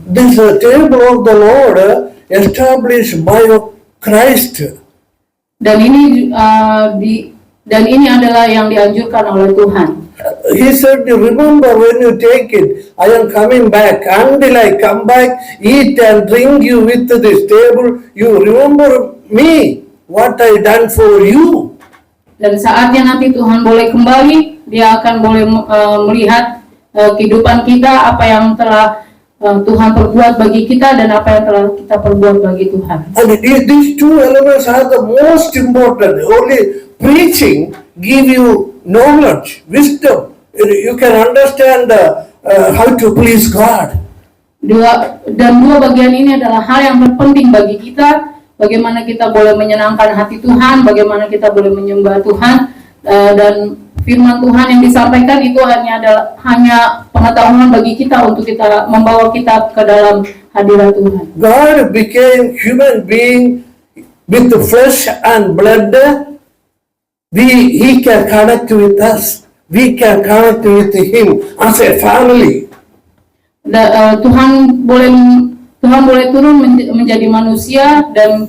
This table of the Lord established by Christ. Dan ini adalah yang dianjurkan oleh Tuhan. He said, remember when you take it, I am coming back. Until I come back, eat and drink you with this table. You remember me, what I done for you. Dan saatnya nanti Tuhan boleh kembali, dia akan boleh melihat kehidupan kita, apa yang telah Tuhan perbuat bagi kita dan apa yang telah kita perbuat bagi Tuhan. And these two elements are the most important. Only preaching give you knowledge, wisdom. You can understand how to please God. Dua bagian ini adalah hal yang terpenting bagi kita. Bagaimana kita boleh menyenangkan hati Tuhan, bagaimana kita boleh menyembah Tuhan, dan firman Tuhan yang disampaikan itu hanya pengetahuan bagi kita untuk kita membawa kita ke dalam hadirat Tuhan. God became human being with the flesh and blood. He can connect with us. We can connect with Him as a family. Tuhan boleh turun menjadi manusia dan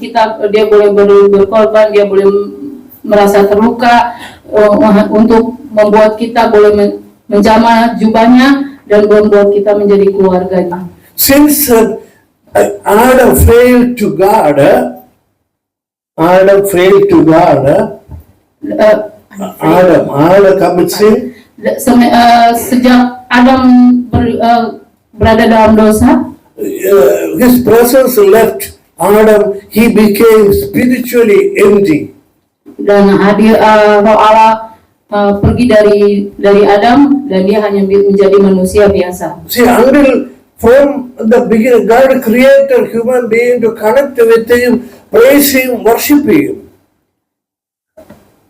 dia boleh berkorban, dia boleh merasa terluka untuk membuat kita boleh menjamah jubahnya dan membuat kita menjadi keluarganya. Since Adam failed to God, Adam commit sin. Sejak Adam berada dalam dosa, His presence left Adam. He became spiritually empty. Dan roh Allah pergi dari Adam dan dia hanya menjadi manusia biasa. See, until from the beginning, God created human being to connect with Him, praise Him, worship Him.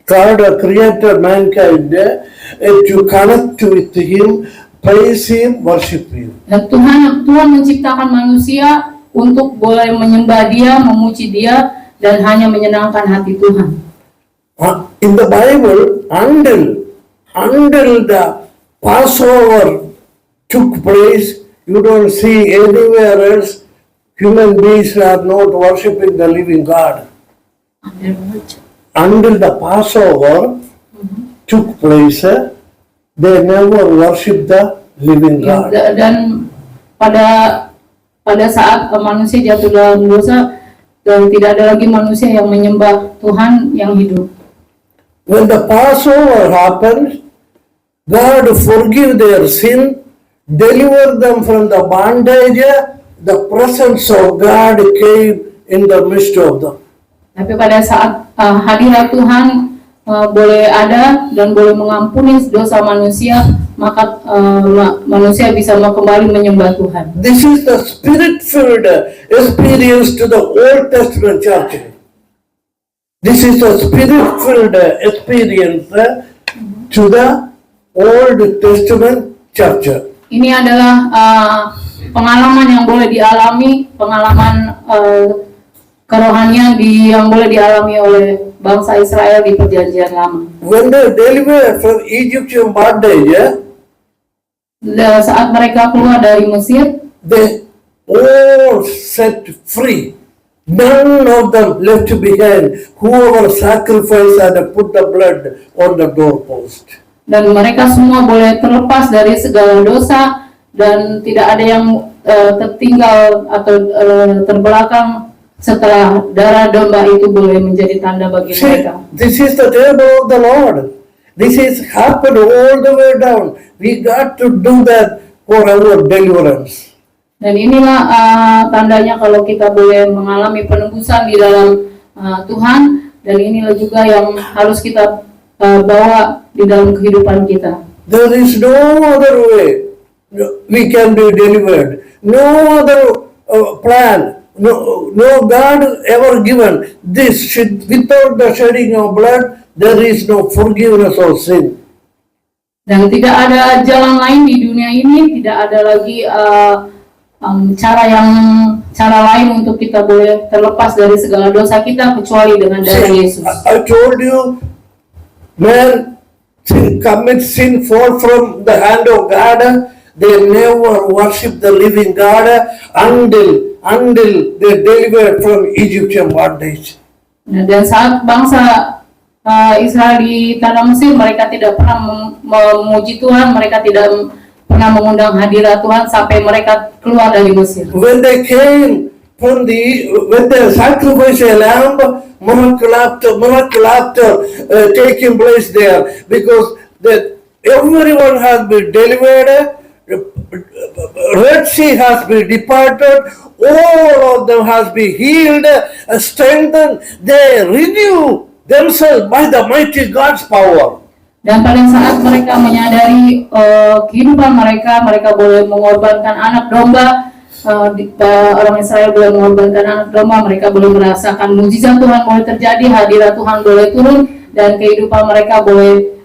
God created mankind to connect with Him, praise Him, worship Him. Dan Tuhan menciptakan manusia untuk boleh menyembah Dia, memuji Dia, dan hanya menyenangkan hati Tuhan. In the Bible, until the Passover took place, you don't see anywhere else human beings are not worshiping the living God. Until the Passover took place, they never worship the living God. Dan pada saat manusia jatuh dalam dosa, dan tidak ada lagi manusia yang menyembah Tuhan yang hidup. When the Passover happened, God forgive their sin, deliver them from the bondage. The presence of God came in the midst of them. Tapi pada saat hadirat Tuhan boleh ada dan boleh mengampuni dosa manusia, maka manusia bisa kembali menyembah Tuhan. This is the spirit-filled experience to the Old Testament church. This is the spirit-filled experience to the Old Testament church. Ini adalah pengalaman yang boleh dialami, pengalaman kerohanian yang boleh dialami oleh bangsa Israel di Perjanjian Lama. When they delivered from Egyptian bondage, saat mereka keluar dari Mesir, they all set free. None of them left behind. Whoever sacrificed and put the blood on the doorpost. Dan mereka semua boleh terlepas dari segala dosa dan tidak ada yang tertinggal atau terbelakang setelah darah domba itu boleh menjadi tanda bagi mereka. This is the table of the Lord. This is happened all the way down. We got to do that for our deliverance. Dan inilah tandanya kalau kita boleh mengalami penebusan di dalam Tuhan, dan inilah juga yang harus kita bawa di dalam kehidupan kita. There is no other way we can be delivered. No other plan. No God ever given this. Without the shedding of blood, there is no forgiveness of sin. Dan tidak ada jalan lain di dunia ini, tidak ada lagi cara lain untuk kita boleh terlepas dari segala dosa kita kecuali dengan darah Yesus. I told you, man commits sin, fall from the hand of God. they never worship the living God until they delivered from Egyptian bondage. Dan saat bangsa Israel di tanah Mesir, mereka tidak pernah memuji Tuhan, mereka tidak pernah mengundang hadirat Tuhan sampai mereka keluar dari Mesir. When they came when they sacrificed a lamb, miracle after taking place there, because everyone has been delivered, Red Sea has been departed, all of them has been healed, strengthened, they renew themselves by the mighty God's power. Dan pada saat mereka menyadari kehidupan mereka boleh mengorbankan anak domba, orang Israel boleh mengorbankan anak domba, mereka boleh merasakan mujizat Tuhan boleh terjadi, hadirat Tuhan boleh turun, dan kehidupan mereka boleh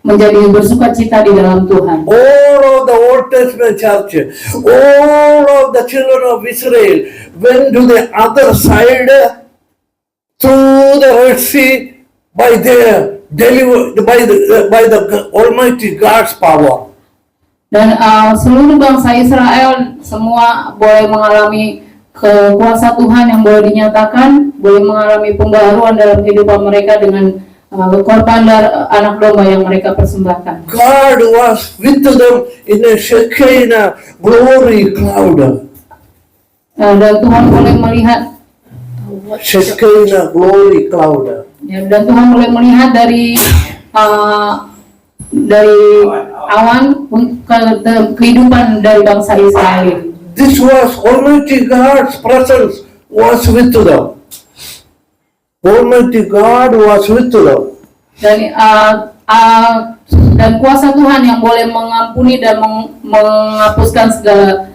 menjadi bersukacita di dalam Tuhan. All of the Old Testament church, all of the children of Israel went to the other side through the Red Sea by the Almighty God's power. Dan seluruh bangsa Israel semua boleh mengalami kuasa Tuhan yang boleh dinyatakan, boleh mengalami pembaharuan dalam kehidupan mereka dengan korban anak domba yang mereka persembahkan. God was with them in a Shekinah glory cloud. Dan Tuhan boleh melihat Shekinah glory cloud. Ya, dan Tuhan boleh melihat dari awan kehidupan dari bangsa Israel. This was Almighty God's presence was with them. Almighty God was with them. Dan kuasa Tuhan yang boleh mengampuni dan menghapuskan segala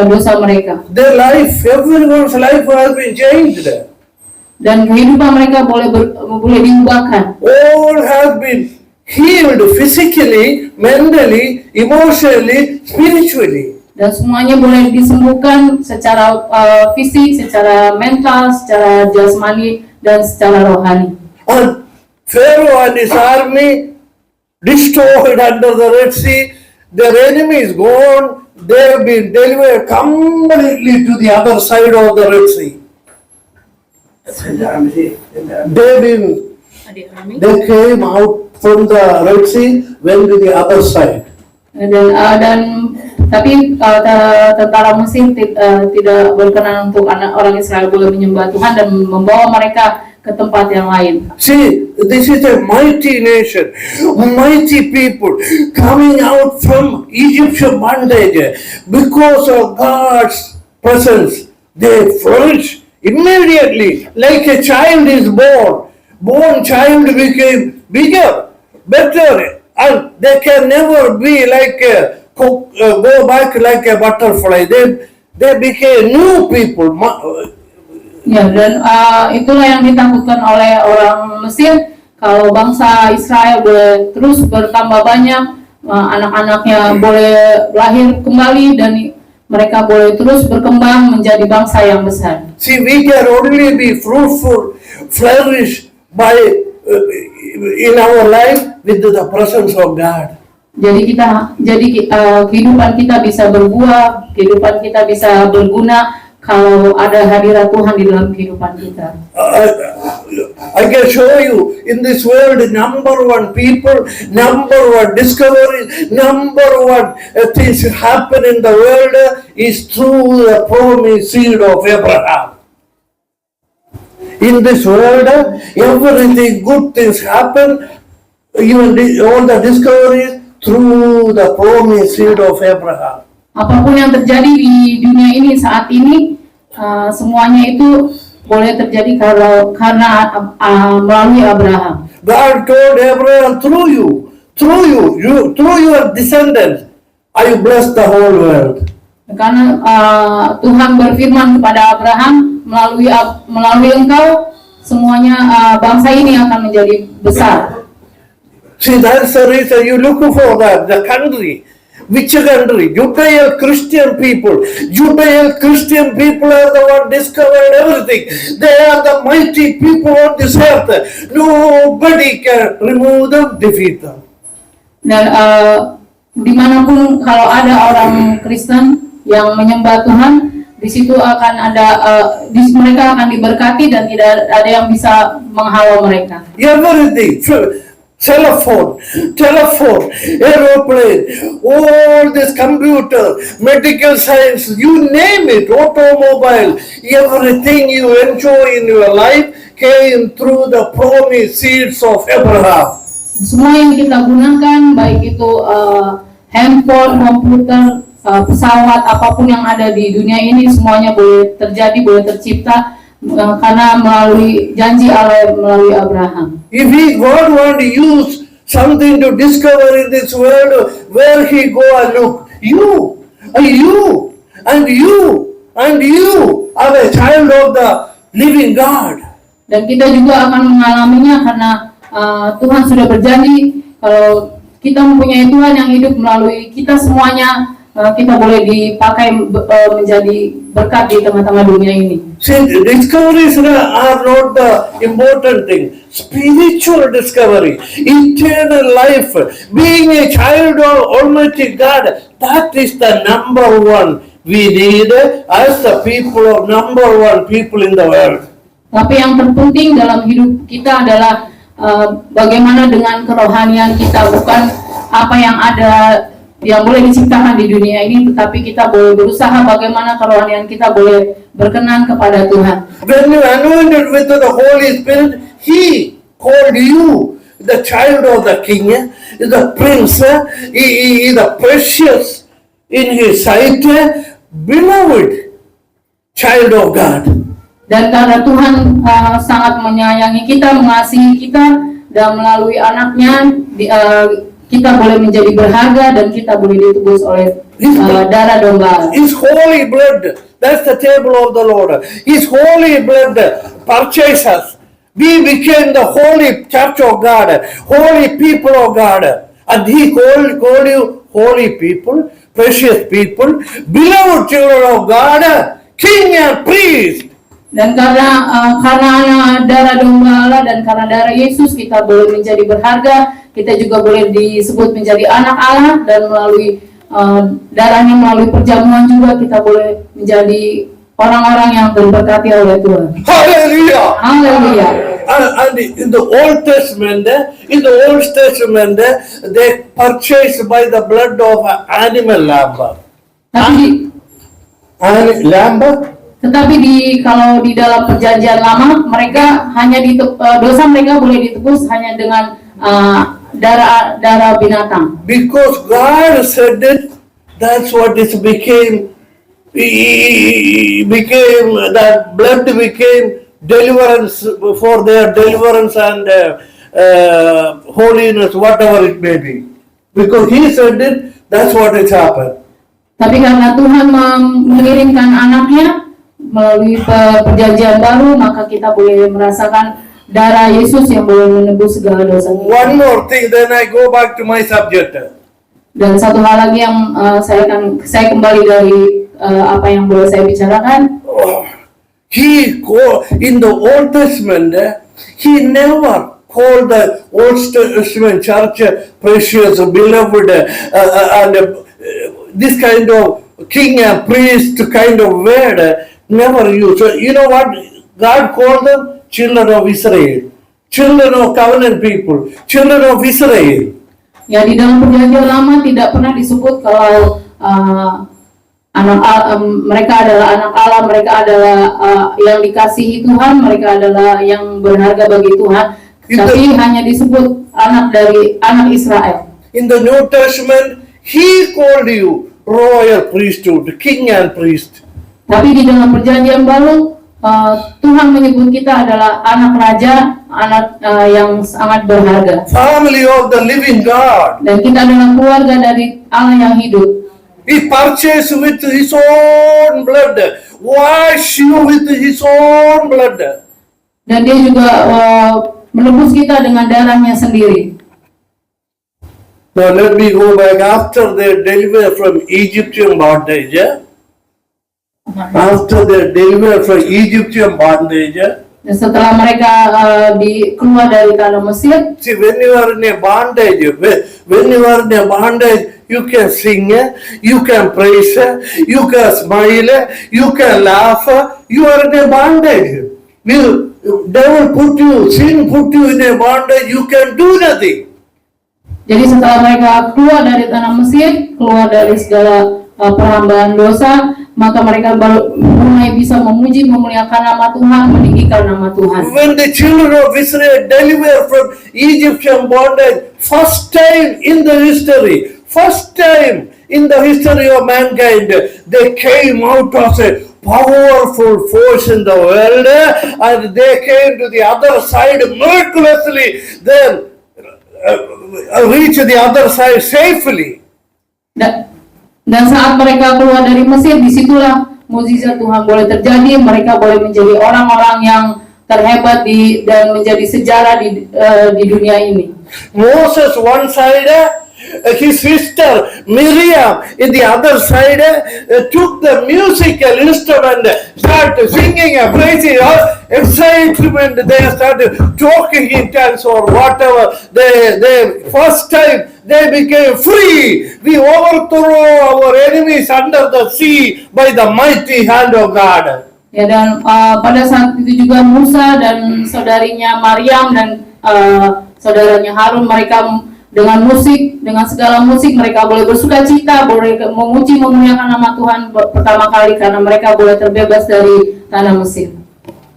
dosa mereka. Their life, everyone's life has been changed. Dan kehidupan mereka boleh diubahkan. All have been healed physically, mentally, emotionally, spiritually. Dan semuanya boleh disembuhkan secara fisik, secara mental, secara jasmani, dan secara rohani. And Pharaoh and his army destroyed under the Red Sea. Their enemy is gone. They have been delivered completely to the other side of the Red Sea. They came out from the Red Sea, went to the other side. Tapi tentara Mesir tidak berkenan untuk orang Israel boleh menyembah Tuhan dan membawa mereka ke tempat yang lain. See, this is a mighty nation, mighty people coming out from Egyptian bondage. Because of God's presence, they flourish immediately. Like a child is born child became bigger, better, and they can never be like go back like a butterfly. They became new people. Ya, dan itulah yang ditakutkan oleh orang Mesir. Kalau bangsa Israel boleh terus bertambah banyak, anak-anaknya boleh lahir kembali, dan mereka boleh terus berkembang menjadi bangsa yang besar. See, we can only be fruitful, flourish by in our life with the presence of God. Jadi kehidupan kita bisa berbuah, kehidupan kita bisa berguna kalau ada hadirat Tuhan di dalam kehidupan kita. I can show you in this world number one people, number one discovery, number one things happen in the world is through the promised seed of Abraham. In this world, everything good things happen, even all the discoveries through the promised seed of Abraham. Apapun yang terjadi di dunia ini saat ini, semuanya itu boleh terjadi karena melalui Abraham. God told Abraham, through your descendants, I bless the whole world. Karena Tuhan berfirman kepada Abraham, melalui engkau semuanya bangsa ini akan menjadi besar. See, that's the reason you look for that, the country. Which country? Judeo-Christian people. Judeo-Christian people are the one discovered everything. They are the mighty people on this earth. Nobody can remove them, defeat them. Dan dimanapun kalau ada orang Kristen yang menyembah Tuhan, di situ akan ada mereka akan diberkati dan tidak ada yang bisa menghalau mereka. Everything, telephone, aeroplane, all this computer, medical science, you name it, automobile, everything you enjoy in your life came through the promised seeds of Abraham. Semua yang kita gunakan, baik itu handphone, komputer, pesawat, apapun yang ada di dunia ini, semuanya boleh terjadi, boleh tercipta karena melalui janji Allah melalui Abraham. If God want to use something to discover in this world, where He go and look, you are a child of the living God. Dan kita juga akan mengalaminya karena Tuhan sudah berjanji kalau kita mempunyai Tuhan yang hidup melalui kita semuanya, kita boleh dipakai menjadi berkat di tengah-tengah dunia ini. See, discoveries are not the important thing. Spiritual discovery, eternal life, being a child of Almighty God, that is the number one we need as the people of number one people in the world. Tapi yang terpenting dalam hidup kita adalah bagaimana dengan kerohanian kita, bukan apa yang ada yang boleh diciptakan di dunia ini, tetapi kita boleh berusaha bagaimana kerohanian kita boleh berkenan kepada Tuhan. When you anointed with the Holy Spirit, He called you the child of the King, the Prince, He is the precious in His sight, beloved child of God. Dan karena Tuhan sangat menyayangi kita, mengasihi kita, dan melalui anaknya kita boleh menjadi berharga dan kita boleh ditebus oleh darah domba. His holy blood, that's the table of the Lord. His holy blood purchased us. We became the holy church of God, holy people of God. And He called you holy people, precious people, beloved children of God, king and priest. Dan karena darah domba Allah dan karena darah Yesus kita boleh menjadi berharga, kita juga boleh disebut menjadi anak Allah, dan melalui darahnya, melalui perjamuan juga kita boleh menjadi orang-orang yang diberkati oleh Tuhan. Hallelujah! Haleluya. And in the Old Testament, they purchased by the blood of animal lamb. Tetapi kalau di dalam perjanjian lama, mereka hanya dosa mereka boleh ditebus hanya dengan darah binatang. Because God said it, that's what it became. That blood became deliverance for their deliverance and holiness, whatever it may be. Because He said it, that's what has happened. Tapi karena Tuhan mengirimkan anaknya melalui perjanjian baru, maka kita boleh merasakan darah Yesus yang boleh menebus segala dosa. One more thing, then I go back to my subject. Dan satu hal lagi yang saya kembali dari apa yang boleh saya bicarakan. In the Old Testament, He never called the Old Testament church precious, beloved, and this kind of king and priest kind of word. Never used. So you know what God called them? Children of Israel, children of covenant people, children of Israel. Ya, di dalam perjanjian lama tidak pernah disebut kalau mereka adalah anak Allah, mereka adalah yang dikasihi Tuhan, mereka adalah yang berharga bagi Tuhan. Tapi hanya disebut anak Israel. In the New Testament, He called you royal priesthood, king and priest. Tapi di dalam perjanjian baru, Tuhan menyebut kita adalah anak raja, anak yang sangat berharga. Family of the living God. Dan kita adalah keluarga dari Allah yang hidup. He purchased with His own blood, wash you with His own blood. Dan Dia juga menebus kita dengan darahnya sendiri. Now let me go back after they delivered from Egyptian bondage. After they delivered from Egyptian bondage, Dan setelah mereka keluar dari tanah Mesir, See, when you are in a bondage, when you are in a bondage, you can sing, you can praise, you can smile, you can laugh. You are in a bondage. Will devil put you, sin put you in a bondage, you can do nothing. jadi setelah mereka keluar dari tanah Mesir, keluar dari segala perhambaan dosa, maka mereka baru mulai bisa memuji, memuliakan nama Tuhan, meninggikan nama Tuhan. When the children of Israel delivered from Egyptian bondage, first time in the history of mankind, they came out of a powerful force in the world, and they came to the other side miraculously, then reach the other side safely. Dan saat mereka keluar dari Mesir, disitulah mukjizat Tuhan boleh terjadi. Mereka boleh menjadi orang-orang yang terhebat dan menjadi sejarah di dunia ini. Moses one side, his sister Miriam in the other side took the musical instrument, started singing and praising, excitement. They started talking in tongues or whatever. They first time they became free. We overthrow our enemies under the sea by the mighty hand of God. Ya, dan pada saat itu juga Musa dan saudarinya Maryam dan saudaranya Harun, mereka dengan musik, dengan segala musik mereka boleh bersuka cita, boleh memuji, memuliakan nama Tuhan pertama kali karena mereka boleh terbebas dari tanah Mesir.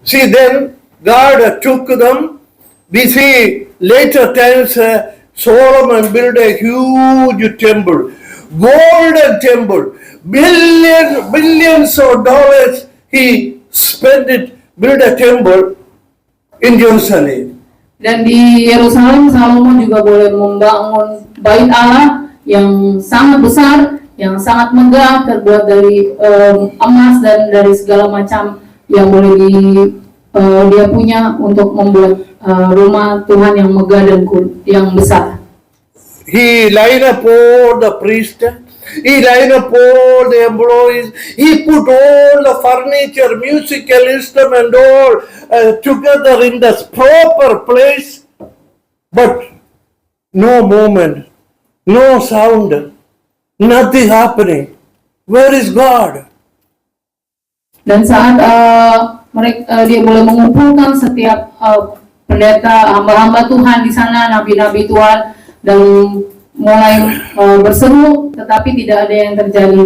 See, then God took them. We see later times Solomon built a huge temple, golden temple, billions of dollars he spent it, built a temple in Jerusalem. Dan di Yerusalem, Salomo juga boleh membangun bait Allah yang sangat besar, yang sangat megah, terbuat dari emas dan dari segala macam yang boleh dia punya untuk membuat rumah Tuhan yang megah dan yang besar. He lined up all the priests, he lined up all the employees, he put all the furniture, musical instrument, all together in the proper place, but no movement, no sound, nothing happening. Where is God? Dan saat dia boleh mengumpulkan setiap pendeta, hamba-hamba Tuhan di sana, nabi-nabi Tuhan, dan mulai berseru, tetapi tidak ada yang terjadi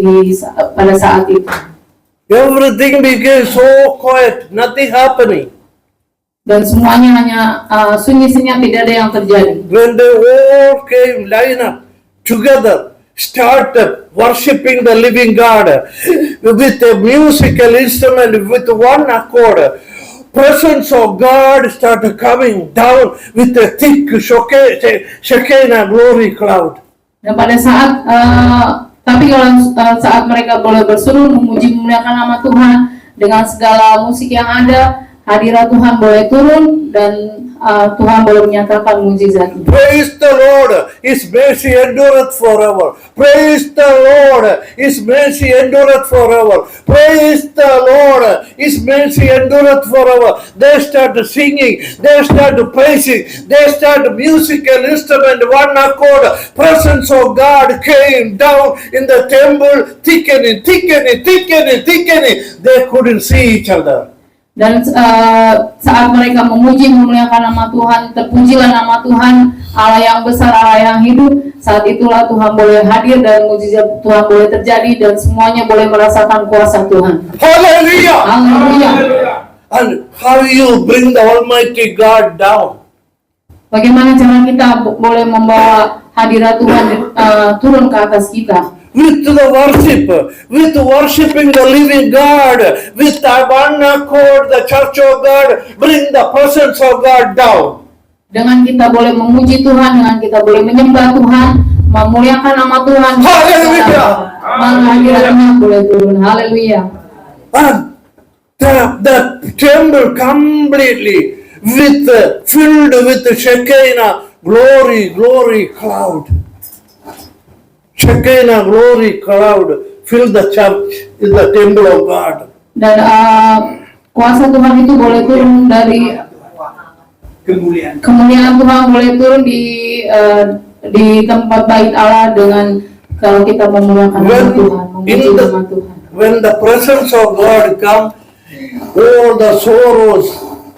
pada saat itu. Everything became so quiet, nothing happening. Dan semuanya hanya sunyi senyap, tidak ada yang terjadi. When they all came, line up together, started worshipping the living God with a musical instrument, with one accord, presence of God started coming down with a thick Shekinah glory cloud. Dan pada saat saat mereka boleh berseru, memuji, memuliakan nama Tuhan dengan segala musik yang ada, hadirat Tuhan boleh turun dan Tuhan boleh menyatakan mukjizat. Praise the Lord, His mercy endureth forever. Praise the Lord, His mercy endureth forever. Praise the Lord, His mercy endureth forever. They started singing, they started praising, they started musical instrument, one accord. Presence of God came down in the temple, thickening. They couldn't see each other. Dan saat mereka memuji, memuliakan nama Tuhan, terpujilah nama Tuhan, Allah yang besar, Allah yang hidup. Saat itulah Tuhan boleh hadir dan mukjizat Tuhan boleh terjadi dan semuanya boleh merasakan kuasa Tuhan. Hallelujah! Haleluya. And how you bring the Almighty God down? Bagaimana cara kita boleh membawa hadirat Tuhan turun ke atas kita? With the worship, with worshiping the living God, with the one accord, the church of God, bring the presence of God down. Dengan kita boleh memuji Tuhan, dengan kita boleh menyembah Tuhan, memuliakan nama Tuhan. Haleluya. Hadiratnya boleh turun. Haleluya. And the temple completely filled with the Shekinah glory cloud. Shekinah glory cloud filled the church in the temple of God. Dan kuasa Tuhan itu boleh turun dari kemuliaan Tuhan boleh turun di tempat bait Allah dengan kalau kita memuliakan nama Tuhan, memuji nama Tuhan. When the presence of God comes, all the sorrows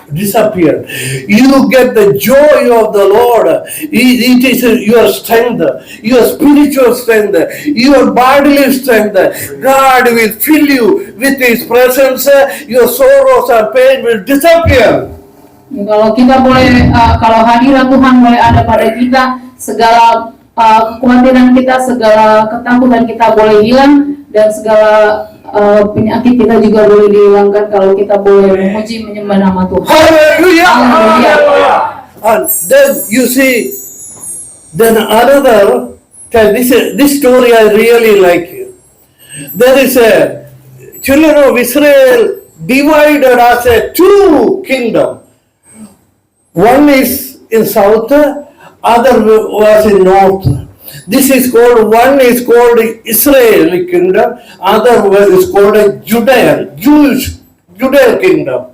disappear. You get the joy of the Lord. It is your strength, your spiritual strength, your bodily strength. God will fill you with His presence. Your sorrows and pain will disappear. Kalau kita boleh, kalau hadirat Tuhan boleh ada pada kita, segala kekhawatiran kita, segala ketakutan kita boleh hilang, dan segala penyakit kita juga boleh dihilangkan kalau kita boleh memuji menyembah nama Tuhan. Hallelujah! Hallelujah. And then you see, then another, this story I really like. There is a children of Israel divided as a two kingdom. One is in south, other was in north. This is called, one is called Israeli kingdom, other is called a Jewish kingdom.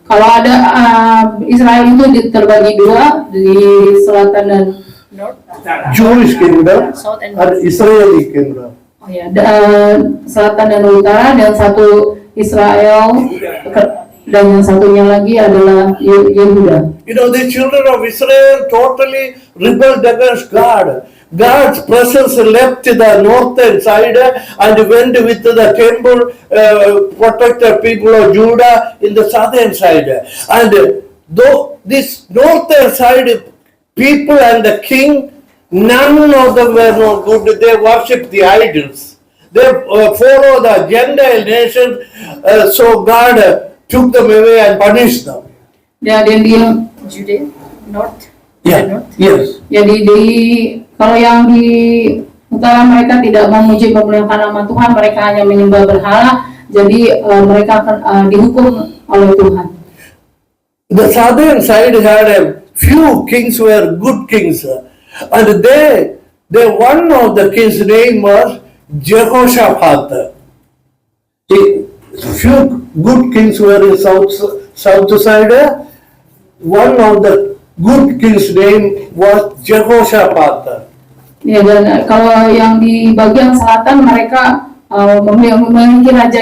Kalau ada Israel itu terbagi dua, di selatan dan Jewish kingdom and Israeli kingdom. oh ya, selatan dan utara, dan satu Israel dan yang satunya lagi adalah Yehuda. You know, the children of Israel totally rebelled against God. God's presence left the northern side and went with the temple, protected people of Judah in the southern side. And though this northern side people and the king, none of them were no good. They worshipped the idols. They follow the Gentile nations. So God took them away and punished them. Dan di Judea, North. Yeah. North. Yes. Jadi kalau yang di utara mereka tidak memuji memuliakan nama Tuhan, mereka hanya menyembah berhala. Jadi mereka akan dihukum oleh Tuhan. The southern side had a few kings were good kings, and they one of the kings' name was Jehoshaphat. Few good kings were in south side. One of the good kings' name was Jehoshaphat. Ya, dan kalau yang di bagian selatan mereka memiliki raja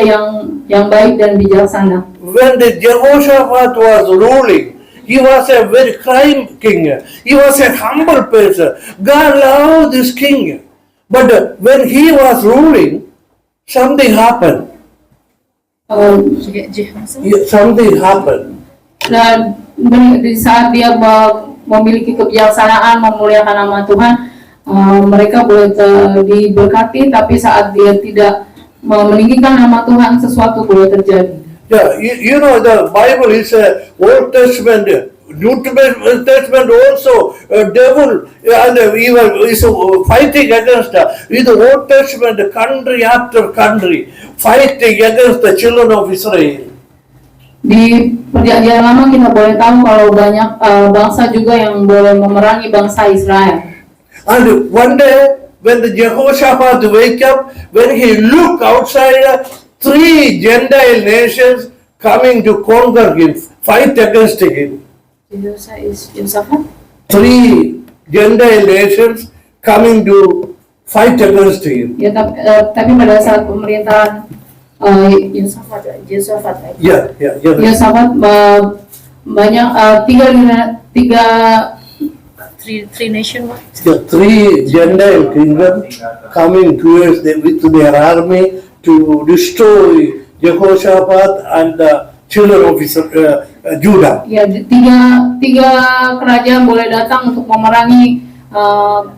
yang baik dan bijaksana. When the Jehoshaphat was ruling, he was a very kind king. He was a humble person. God loved this king. But when he was ruling, something happened. Something happened. Dan di saat dia memiliki kebijaksanaan memuliakan nama Tuhan, mereka boleh diberkati, tapi saat dia tidak meninggikan nama Tuhan, sesuatu boleh terjadi. Yeah, you know the Bible is a Old Testament, New Testament also. Devil and evil is fighting against with the Old Testament country after country fighting against the children of Israel. Di perjanjian lama kita boleh tahu kalau banyak bangsa juga yang boleh memerangi bangsa Israel. And one day when the Jehoshaphat wake up, when he look outside, three Gentile nations coming to conquer him, fight against him. Three Gentile nations coming to fight against him. Ya, tapi pada saat pemerintahan Yosafat. Yeah. Yosafat banyak Three nation what? The three Gentile kingdoms coming towards with their army to destroy Jehoshaphat and the children of Judah. Ya, tiga kerajaan boleh datang untuk memerangi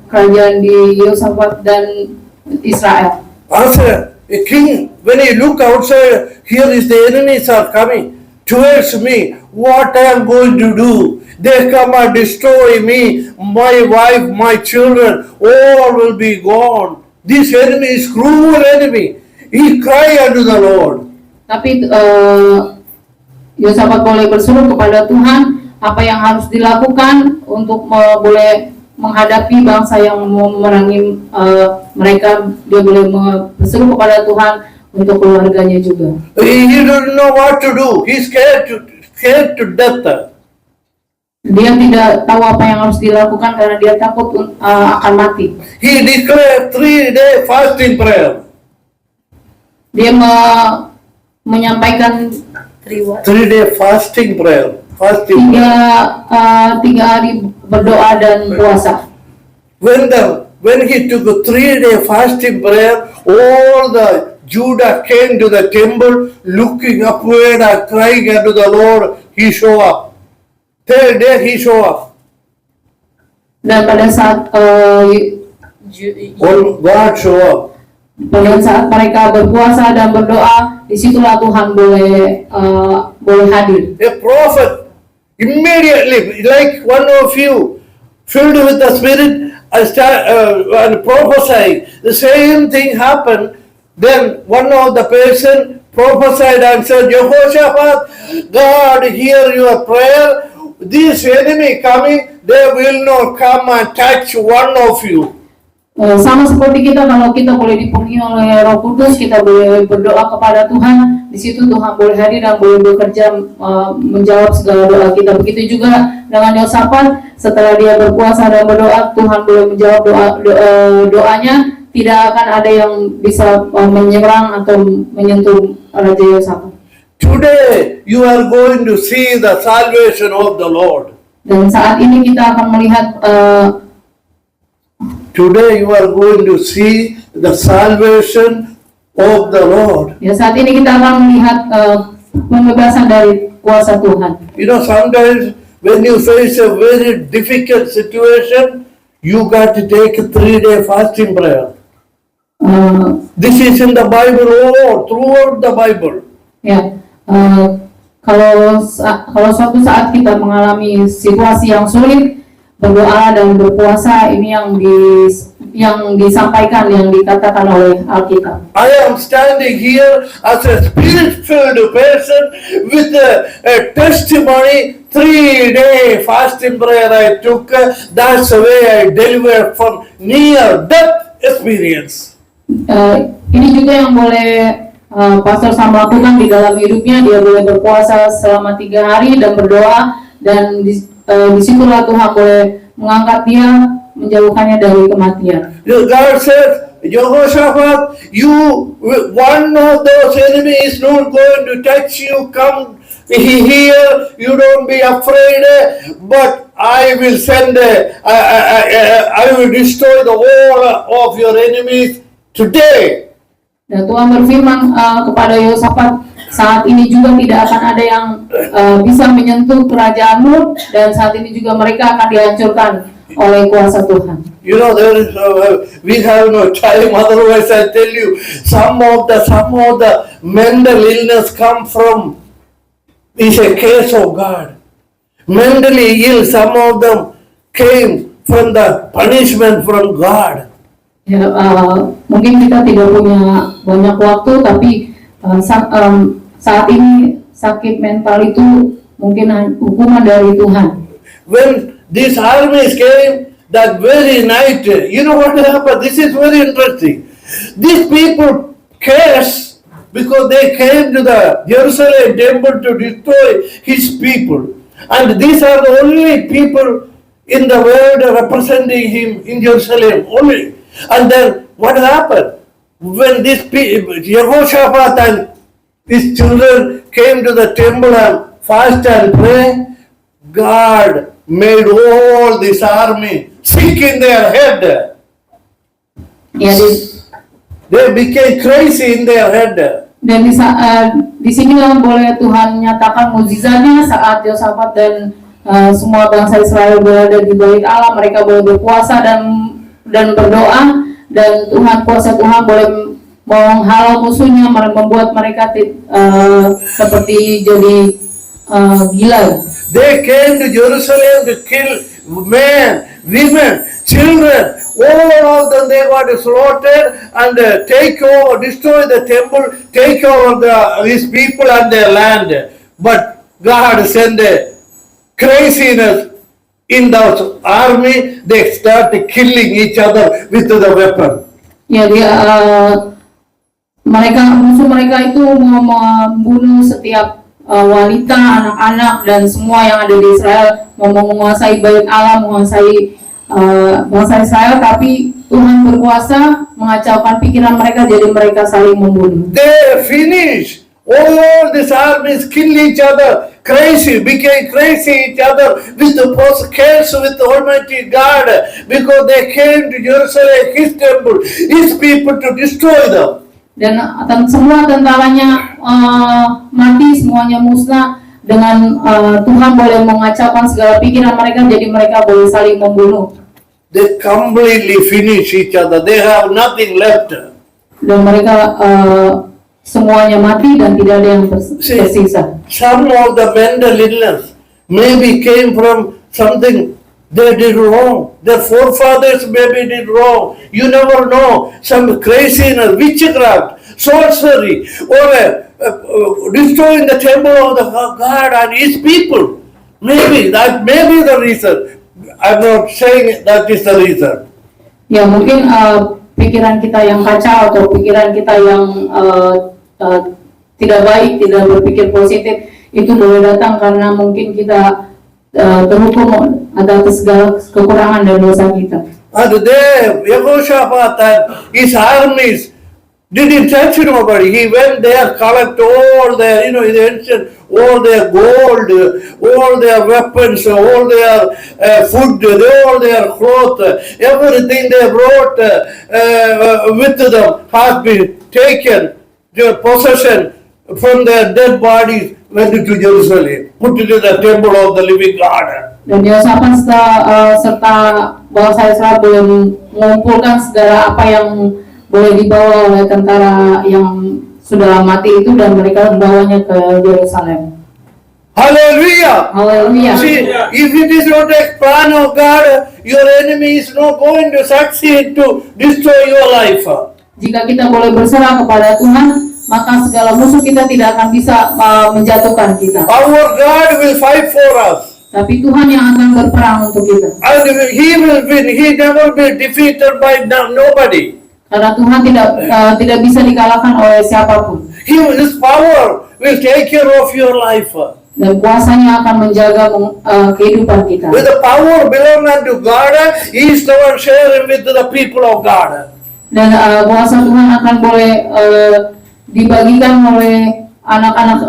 kerajaan di Yosafat dan Israel. As a king, when he look outside, here is the enemies are coming towards me. What I am going to do? They come and destroy me, my wife, my children, all will be gone. This enemy is cruel enemy. He cried unto the Lord. Tapi Yosafat boleh berseru kepada Tuhan apa yang harus dilakukan untuk boleh menghadapi bangsa yang memerangi mereka. Dia boleh berseru kepada Tuhan untuk keluarganya juga. He didn't know what to do. He's scared to death. Dia tidak tahu apa yang harus dilakukan karena dia takut akan mati. He declared 3-day fasting prayer. Dia menyampaikan 3-day fasting prayer. Fasting. tiga hari berdoa dan puasa. When he took a 3-day fasting prayer, all the Judah came to the temple, looking upward and crying unto the Lord. He show up. Third day he show up. Dan pada saat God show up. pada saat mereka berpuasa dan berdoa, disitulah Tuhan boleh hadir. A prophet immediately, like one of you, filled with the Spirit and prophesying. The same thing happened. Then one of the person prophesied and said, Jehoshaphat, God hear your prayer. This enemy coming, they will not come and touch one of you. Sama seperti kita, kalau kita boleh dipenuhi oleh Roh Kudus, kita boleh berdoa kepada Tuhan. Di situ Tuhan boleh hadir dan boleh bekerja menjawab segala doa kita. Begitu juga dengan Yosafat, setelah dia berpuasa dan berdoa, Tuhan boleh menjawab doanya. Tidak akan ada yang bisa menyerang atau menyentuh Raja Yosafat. Today you are going to see the salvation of the Lord. Dan saat ini kita akan melihat Today you are going to see the salvation of the Lord. ya saat ini kita akan melihat pembebasan dari kuasa Tuhan. You know, sometimes when you face a very difficult situation, you got to take a 3-day fasting prayer. This is in the Bible all throughout the Bible. Ya, kalau suatu saat kita mengalami situasi yang sulit, berdoa dan berpuasa, ini yang disampaikan, yang dikatakan oleh Alkitab. I am standing here as a spirit-filled person with a testimony. 3-day fasting prayer I took. That's the way I delivered from near-death experience. Ini juga yang boleh Pastor Sam lakukan di dalam hidupnya. Dia boleh berpuasa selama 3 hari dan berdoa, dan disitulah Tuhan boleh mengangkat dia, menjauhkannya dari kematian. God said, Jehoshaphat, one of those enemies is not going to touch you. Come here, you don't be afraid, but I will send, I will destroy the whole of your enemies today. Dan Tuhan berfirman kepada Yosafat, saat ini juga tidak akan ada yang bisa menyentuh kerajaanmu, dan saat ini juga mereka akan dihancurkan oleh kuasa Tuhan. You know, there is we have no time. Otherwise, I tell you, some of the mental illness come from is a case of God. Mentally ill, some of them came from the punishment from God. Ya, mungkin kita tidak punya banyak waktu, tapi saat ini sakit mental itu mungkin hukuman dari Tuhan. When these armies came that very night, you know what happened? This is very interesting. These people cursed because they came to the Jerusalem temple to destroy his people. And these are the only people in the world representing him in Jerusalem only. And then what happened? When this Jehoshaphat and his children came to the temple and fast and pray, God made all this army sick in their head. Ya, They became crazy in their head. dan di sinilah boleh Tuhan nyatakan mukjizatnya saat Yosafat dan semua bangsa Israel berada di bait Allah. Mereka boleh berpuasa dan berdoa, dan kuasa Tuhan boleh menghalau musuhnya, membuat mereka seperti jadi gila. They came to Jerusalem to kill men, women, children. All of them they got slaughtered and take over, destroy the temple, take over his people and their land. But God sent a craziness in the army. They started killing each other with the weapon. Ya, musuh mereka itu mau membunuh setiap wanita, anak-anak dan semua yang ada di Israel, mau menguasai bait Allah, menguasai bangsa Israel, tapi Tuhan berkuasa mengacaukan pikiran mereka, jadi mereka saling membunuh. They finished. All these armies kill each other, became crazy each other with the case with the Almighty God, because they came to Jerusalem, His temple, His people to destroy them. Dan semua tentaranya mati, semuanya musnah, dengan Tuhan boleh mengacaukan segala pikiran mereka, jadi mereka boleh saling membunuh. They completely finish each other. They have nothing left. Dan mereka semuanya mati dan tidak ada yang tersisa. Some of the mental illness maybe came from something they did wrong. Their forefathers maybe did wrong. You never know. Some craziness, witchcraft, sorcery, or destroying the temple of the God and His people. Maybe that may be the reason. I'm not saying that is the reason. Ya mungkin pikiran kita yang kacau atau pikiran kita yang tidak baik, tidak berpikir positif, itu boleh datang karena mungkin kita terhukum atas segala kekurangan dan dosa kita. And there, Yehoshaphat and his armies didn't touch nobody. He went there, collect all their, in the ancient, all their gold, all their weapons, all their food, all their clothes, everything they brought with them has been taken, their possession from their dead bodies went to Jerusalem, put it in the temple of the living God. Dan Yehoshaphat serta bangsa Israel boleh mengumpulkan segala apa yang boleh dibawa oleh tentara yang sudah mati itu, dan mereka membawanya ke Yerusalem. Hallelujah! Haleluya. See, if it is not a plan of God, your enemy is not going to succeed to destroy your life. Jika kita boleh berserah kepada Tuhan, maka segala musuh kita tidak akan bisa menjatuhkan kita. Our God will fight for us. Tapi Tuhan yang akan berperang untuk kita. And He will win. He never be defeated by nobody. Karena Tuhan tidak bisa dikalahkan oleh siapapun. His power will take care of your life. Dan kuasanya akan menjaga kehidupan kita. With the power belonging to God, He is never sharing with the people of God. Dan kuasa Tuhan akan boleh dibagikan oleh anak-anak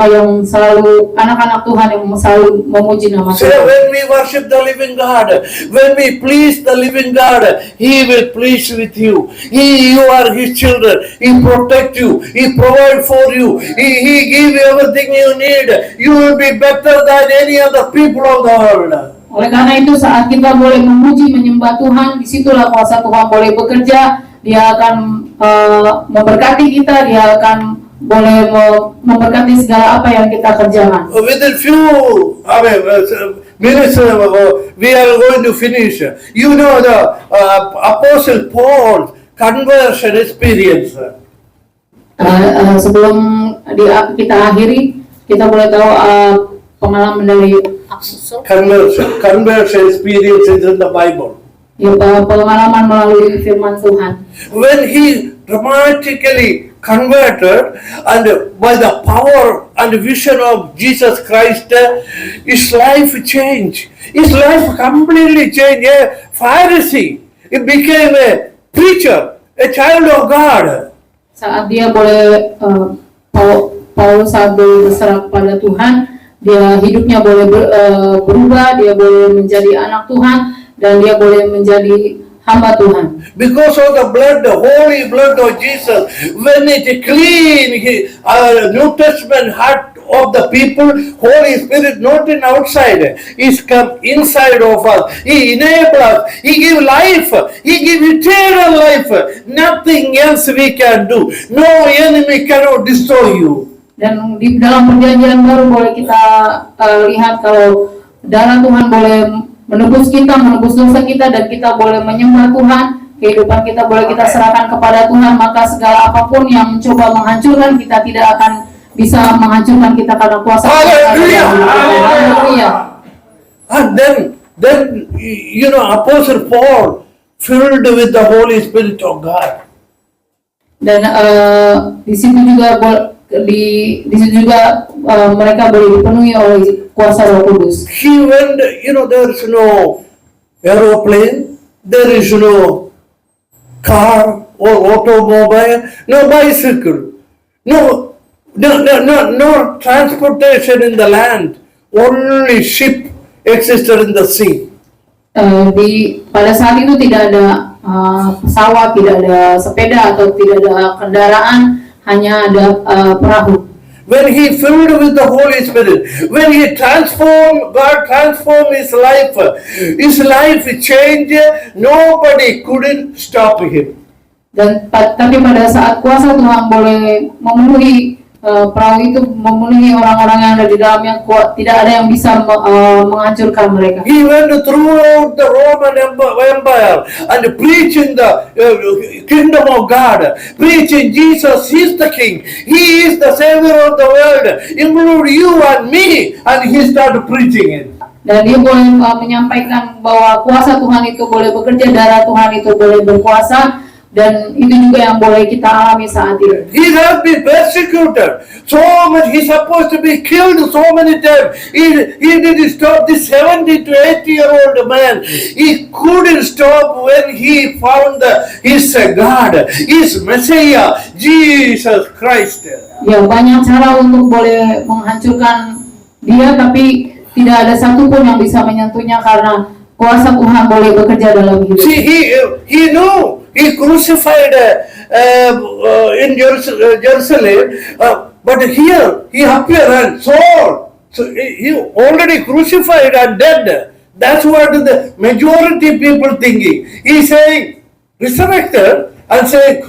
Tuhan yang selalu memuji nama So Tuhan. when we worship the living God, when we please the living God, He will please with you. You are His children. He protect you. He provide for you. He give you everything you need. You will be better than any other people of the world. Oleh karena itu, saat kita boleh memuji, menyembah Tuhan, disitulah kuasa Tuhan boleh bekerja. Dia akan memberkati kita. Dia akan boleh memberkati segala apa yang kita kerjakan. Within few minutes, we are going to finish. You know the Apostle Paul's conversion experience. Sebelum kita akhiri, kita boleh tahu pengalaman dari Conversion experience is in the Bible. ya, pengalaman melalui firman Tuhan. When he dramatically converted, and by the power and vision of Jesus Christ, his life changed. His life completely changed. A Pharisee, he became a preacher, a child of God. Saat dia boleh Paulus saat boleh berserah kepada Tuhan, dia hidupnya boleh berubah, dia boleh menjadi anak Tuhan, dan dia boleh menjadi hamba Tuhan. Because of the blood, the holy blood of Jesus, when it clean New Testament heart of the people, Holy Spirit not in outside, is come inside of us. He enable us. He give life. He give eternal life. Nothing else we can do. No enemy cannot destroy you. Dan di dalam perjanjian baru boleh kita lihat kalau darah Tuhan boleh menebus kita, menebus dosa kita, dan kita boleh menyembah Tuhan. Kehidupan kita boleh kita serahkan kepada Tuhan, maka segala apapun yang mencoba menghancurkan kita tidak akan bisa menghancurkan kita karena kuasa Tuhan. Haleluya. And then Apostle Paul filled with the Holy Spirit of God. Dan di situ juga di situ juga mereka boleh dipenuhi oleh kuasa Roh Kudus. He went, there is no aeroplane, there is no car or automobile, no bicycle, no transportation in the land, only ship existed in the sea. Pada saat itu tidak ada pesawat, tidak ada sepeda atau tidak ada kendaraan, hanya ada perahu. When he filled with the Holy Spirit, when he God transformed his life changed, nobody couldn't stop him. Dan tapi pada saat kuasa Tuhan boleh memenuhi perahu itu, memenuhi orang-orang yang ada di dalamnya, tidak ada yang bisa menghancurkan mereka. He went throughout the Roman Empire and preaching the kingdom of God, preaching Jesus is the King, He is the Savior of the world, include you and me, and he started preaching it. Dan dia boleh menyampaikan bahwa kuasa Tuhan itu boleh bekerja, darah Tuhan itu boleh berkuasa, dan itu juga yang boleh kita alami saat ini. He has been persecuted so much. He's supposed to be killed so many times. He didn't stop this 70 to 80-year-old man. He couldn't stop when he found his God, his Messiah, Jesus Christ. Ya, banyak cara untuk boleh menghancurkan dia, tapi tidak ada satupun yang bisa menyentuhnya karena kuasa Tuhan boleh bekerja dalam hidup. See, he knew. He crucified in Jerusalem, but here he appeared and saw. So he already crucified and dead. That's what the majority people thinking. He's saying resurrected and saying,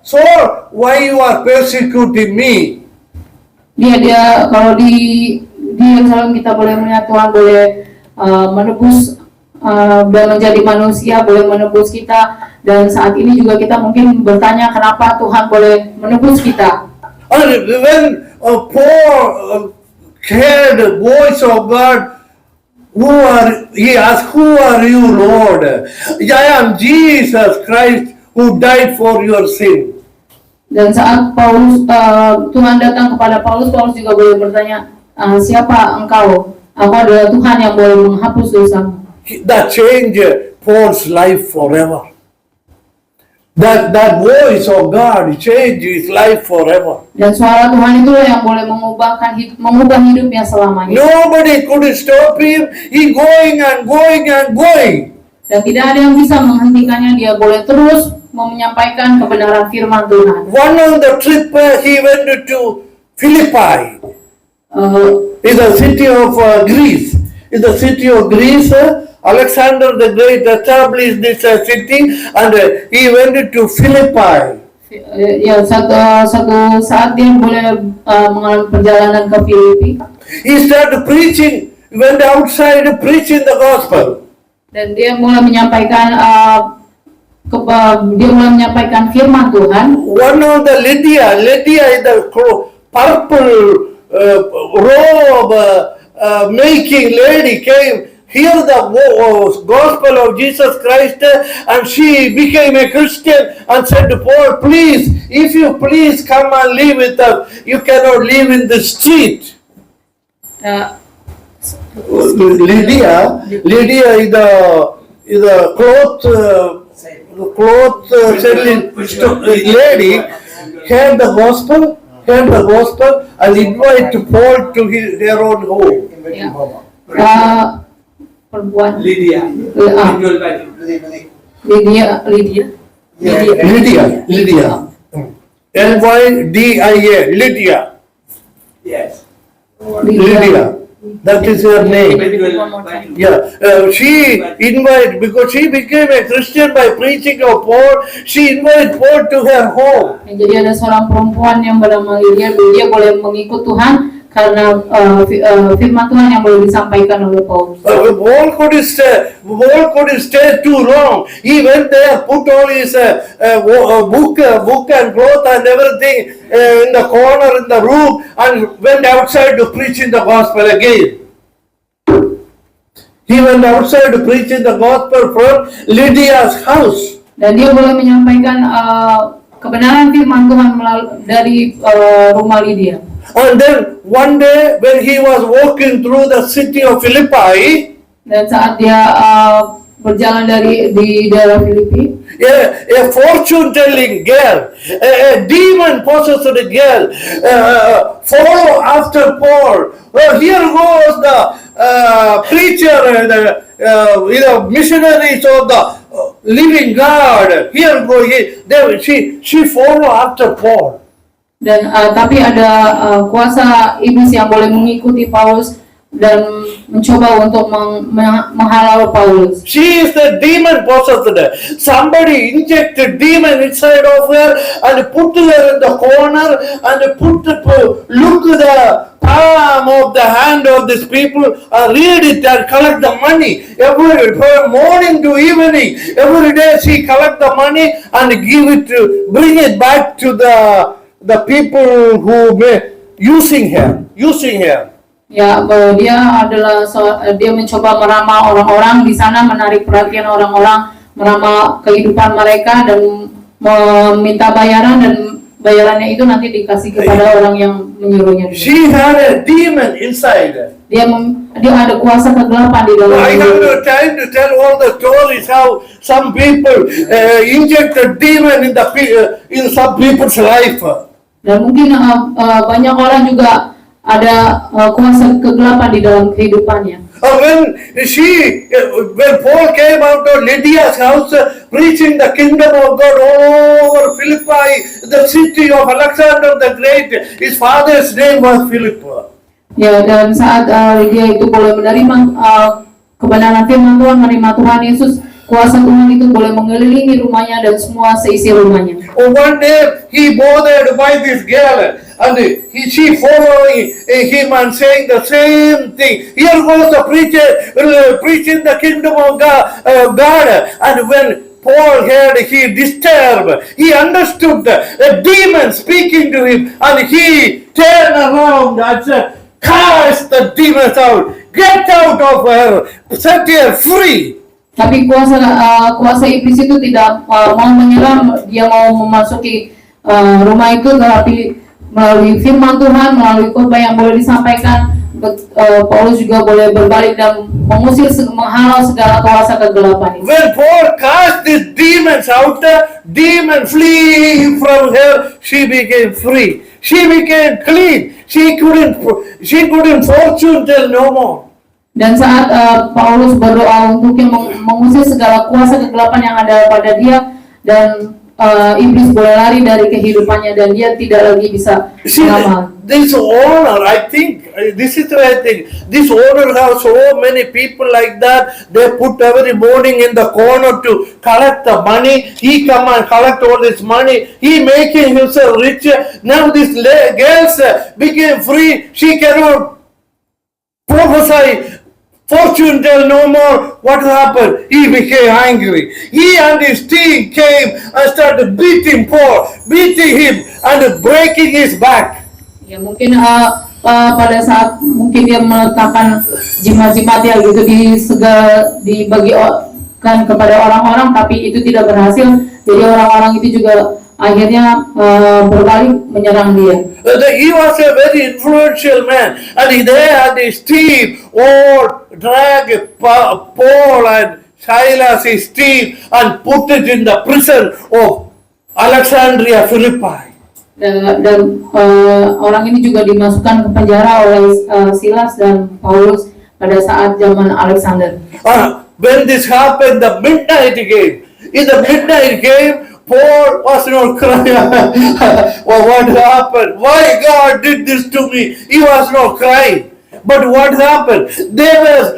Saul, why you are persecuting me? Dia kalau di Yerusalem kita boleh melihat Tuhan boleh menebus dan menjadi manusia, boleh menebus kita. Dan saat ini juga kita mungkin bertanya kenapa Tuhan boleh menebus kita. And when Paul heard the voice of God, he asked, who are you, Lord? I am Jesus Christ who died for your sin. Dan saat Tuhan datang kepada Paulus juga boleh bertanya, siapa engkau? Aku adalah Tuhan yang boleh menghapus dosamu. That changed Paul's life forever. That voice of God changed his life forever. Dan suara Tuhan itulah yang boleh mengubah hidupnya selamanya. Nobody could stop him. He going and going and going. Dan tidak ada yang bisa menghentikannya. Dia boleh terus menyampaikan kebenaran firman Tuhan. One on the trip he went to Philippi, in the city of Greece. In the city of Greece, Alexander the Great established this city, and he went to Philippi. Ya, satu saat dia boleh mengalami perjalanan ke Filipi. He started preaching, went outside preaching the gospel. Dan dia mulai menyampaikan firman Tuhan. One of the Lydia is the purple robe making lady came. Hear the gospel of Jesus Christ, and she became a Christian and said to Paul, please, if you please come and live with us, you cannot live in the street. Lydia is the cloth selling lady, heard the gospel and invited Paul to her own home. Perempuan Lydia. Lydia. Lydia. Lydia. Yes. Lydia. That is her name. One more time. Yeah, she invited, because she became a Christian by preaching of Paul, she invited Paul to her home. Jadi ada seorang perempuan yang bernama Lydia, dia boleh mengikut Tuhan karena firman Tuhan yang boleh disampaikan oleh Paulus. Paul couldn't stay too long. He went there, put all his book and cloth and everything in the corner in the room, and went outside to preach in the gospel again. He went outside to preach in the gospel from Lydia's house. Dan dia boleh menyampaikan kebenaran firman Tuhan dari rumah Lydia. And then one day when he was walking through the city of Philippi, Dan saat dia berjalan di daerah Filipi, a fortune-telling girl, a demon-possessed girl, follow after Paul. Well, here goes the preacher and missionaries of the living God. Here go she follow after Paul. dan tapi ada kuasa iblis yang boleh mengikuti Paulus dan mencoba untuk menghalau Paulus. She is the demon possessed. Somebody injected demon inside of her and put her in the corner and look at the palm of the hand of these people and read it and collect the money. From morning to evening, every day she collect the money and bring it back to the people who using her. Ya, dia mencoba meramal orang-orang di sana, menarik perhatian orang-orang, meramal kehidupan mereka dan meminta bayaran, dan bayarannya itu nanti dikasih kepada orang yang menyuruhnya. She had a demon inside. Dia ada kuasa kegelapan di dalam. I have no time to tell all the stories how some people inject a demon in some people's life. Dan mungkin banyak orang juga ada kuasa kegelapan di dalam kehidupannya. When Paul came out of Lydia's house preaching the kingdom of God all over Philippi, the city of Alexander the Great, his father's name was Philip. Ya, dan saat Lydia itu boleh menerima kebenaran firman Tuhan, menerima Tuhan Yesus, kuasa Tuhan itu boleh mengelilingi rumahnya dan semua seisi rumahnya. One day he bothered by this girl and she following him and saying the same thing. Here goes the preacher preaching the kingdom of God. And when Paul heard, he disturbed. He understood the demon speaking to him, and he turned around and said, "Cast the demons out. Get out of her. Set her free." Tapi kuasa iblis itu tidak mau menyerah, dia mau memasuki rumah itu, tapi melalui firman Tuhan, melalui khotbah yang boleh disampaikan, Paulus juga boleh berbalik dan menghalau segala kuasa kegelapan itu. When Paul cast these demons out, the demon flee from her. She became free. She became clean. She couldn't fortune tell no more. Dan saat Paulus berdoa untuk yang mengusir segala kuasa kegelapan yang ada pada dia, dan iblis boleh lari dari kehidupannya dan dia tidak lagi bisa selamat. This owner, I think, this is the right thing. This owner has so many people like that. They put every morning in the corner to collect the money. He come and collect all this money. He making himself rich. Now this girls became free. She cannot prophesy. Fortune tell no more. What happened? He became angry. He and his team came and started beating Paul, beating him and breaking his back. Ya, mungkin pada saat mungkin dia meletakkan jimat-jimat ya gitu dibagikan kepada orang-orang, tapi itu tidak berhasil. Jadi orang-orang itu juga akhirnya berbalik menyerang dia. He was a very influential man, and they had his team all drag Paul and Silas, his team, and put it in the prison of Alexandria, Philippi. Dan orang ini juga dimasukkan ke penjara oleh Silas dan Paulus pada saat zaman Alexander. When this happened, the midnight came. In the midnight came, Paul was not crying. Well, what happened? Why God did this to me? He was not crying. But what happened? They were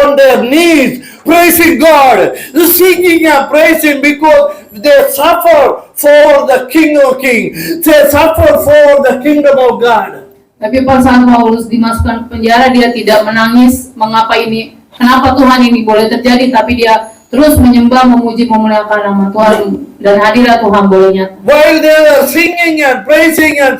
on their knees, praising God, singing and praising because they suffer for the King of Kings. They suffer for the kingdom of God. Tapi pada saat Paulus dimasukkan ke penjara, dia tidak menangis. Mengapa ini? Kenapa Tuhan ini boleh terjadi? Tapi dia terus menyembah, memuji, memuliakan nama Tuhan, dan hadirat Tuhan boleh nyata. While they were singing and praising loud,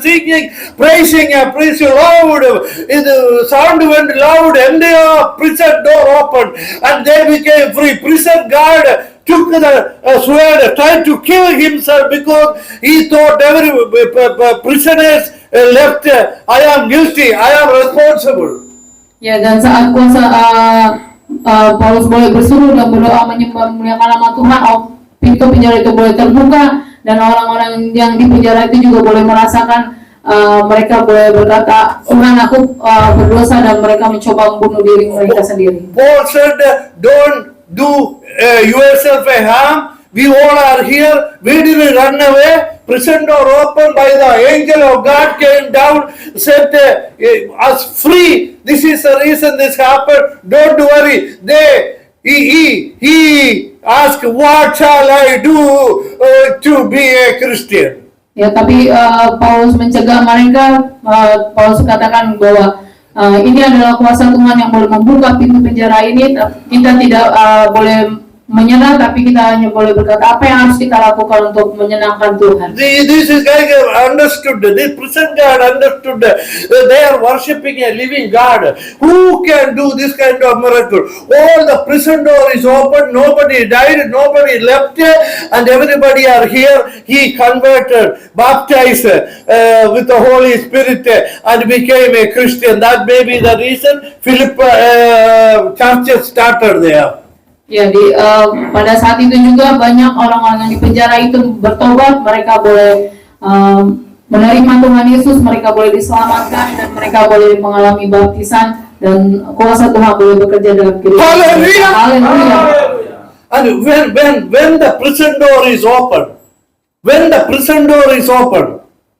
the sound went loud, and the prison door opened, and they became free. Prison guard took the sword, tried to kill himself because he thought every prisoners left, I am guilty, I am responsible. Ya, dan saat kuasa Paulus boleh berseru dan berdoa memuliakan nama Tuhan, pintu penjara itu boleh terbuka dan orang-orang yang di penjara itu juga boleh merasakan mereka boleh berkata, Tuhan aku berdosa, dan mereka mencoba membunuh diri mereka sendiri. Paul said, don't do yourself a harm. We all are here. We didn't run away. Prison door opened by the angel of God came down, set us free. This is the reason this happened. Don't worry. He asked, what shall I do to be a Christian? Ya, tapi Paulus mencegah mereka. Paulus katakan bahwa ini adalah kuasa Tuhan yang boleh membuka pintu penjara ini. Kita tidak boleh menyerah, tapi kita hanya boleh berkata apa yang harus kita lakukan untuk menyenangkan Tuhan. This is guy understood. This prison guard understood. They are worshipping a living God. Who can do this kind of miracle? All the prison door is open. Nobody died. Nobody left, and everybody are here. He converted, baptized with the Holy Spirit, and became a Christian. That may be the reason Philip churches started there. Ya, pada saat itu juga banyak orang-orang yang di penjara itu bertobat, mereka boleh menerima Tuhan Yesus, mereka boleh diselamatkan, dan mereka boleh mengalami baptisan, dan kuasa Tuhan boleh bekerja dalam kehidupan. Hallelujah! Haleluya. And when the prison door is open,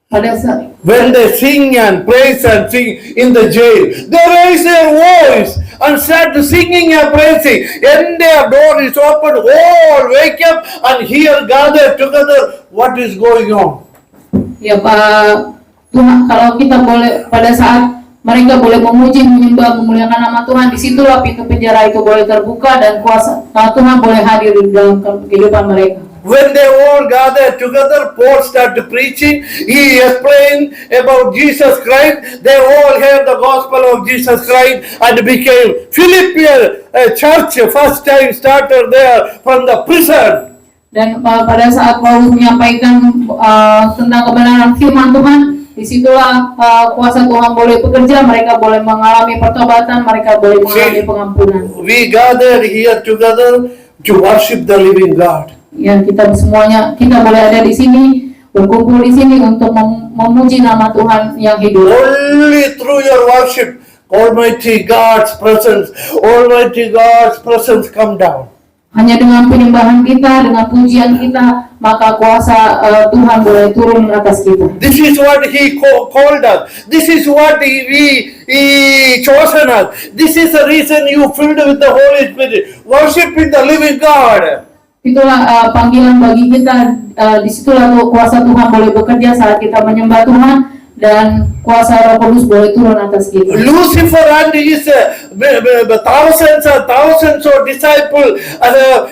Pada saat when they sing and praise and sing in the jail, they raise their voice and start singing and praising. And their door is open, all wake up and here gather together. What is going on? ya Pak Tuhan, kalau kita boleh pada saat mereka boleh memuji, menyembah, memuliakan nama Tuhan, disitulah pintu penjara itu boleh terbuka dan kuasa Tuhan boleh hadir di dalam kehidupan mereka. When they all gathered together, Paul started preaching. He explained about Jesus Christ. They all heard the gospel of Jesus Christ and became Philippian church. First time started there from the prison. Dan pada saat Paulus menyampaikan tentang kebenaran firman Tuhan, disitulah kuasa Tuhan boleh bekerja. Mereka boleh mengalami pertobatan, mereka boleh mengalami pengampunan. We gathered here together to worship the living God. Ya, kita boleh ada di sini, berkumpul di sini untuk memuji nama Tuhan yang hidup. Only through your worship, Almighty God's presence come down. Hanya dengan penyembahan kita, dengan pujian kita, maka kuasa Tuhan boleh turun di atas kita. This is what He called us. This is what He chosen us. This is the reason you filled with the Holy Spirit, worshiping the living God. Itulah panggilan bagi kita. Disitulah kuasa Tuhan boleh bekerja saat kita menyembah Tuhan, dan kuasa Roh Kudus boleh turun atas kita. Lucifer and his thousands and thousands of disciples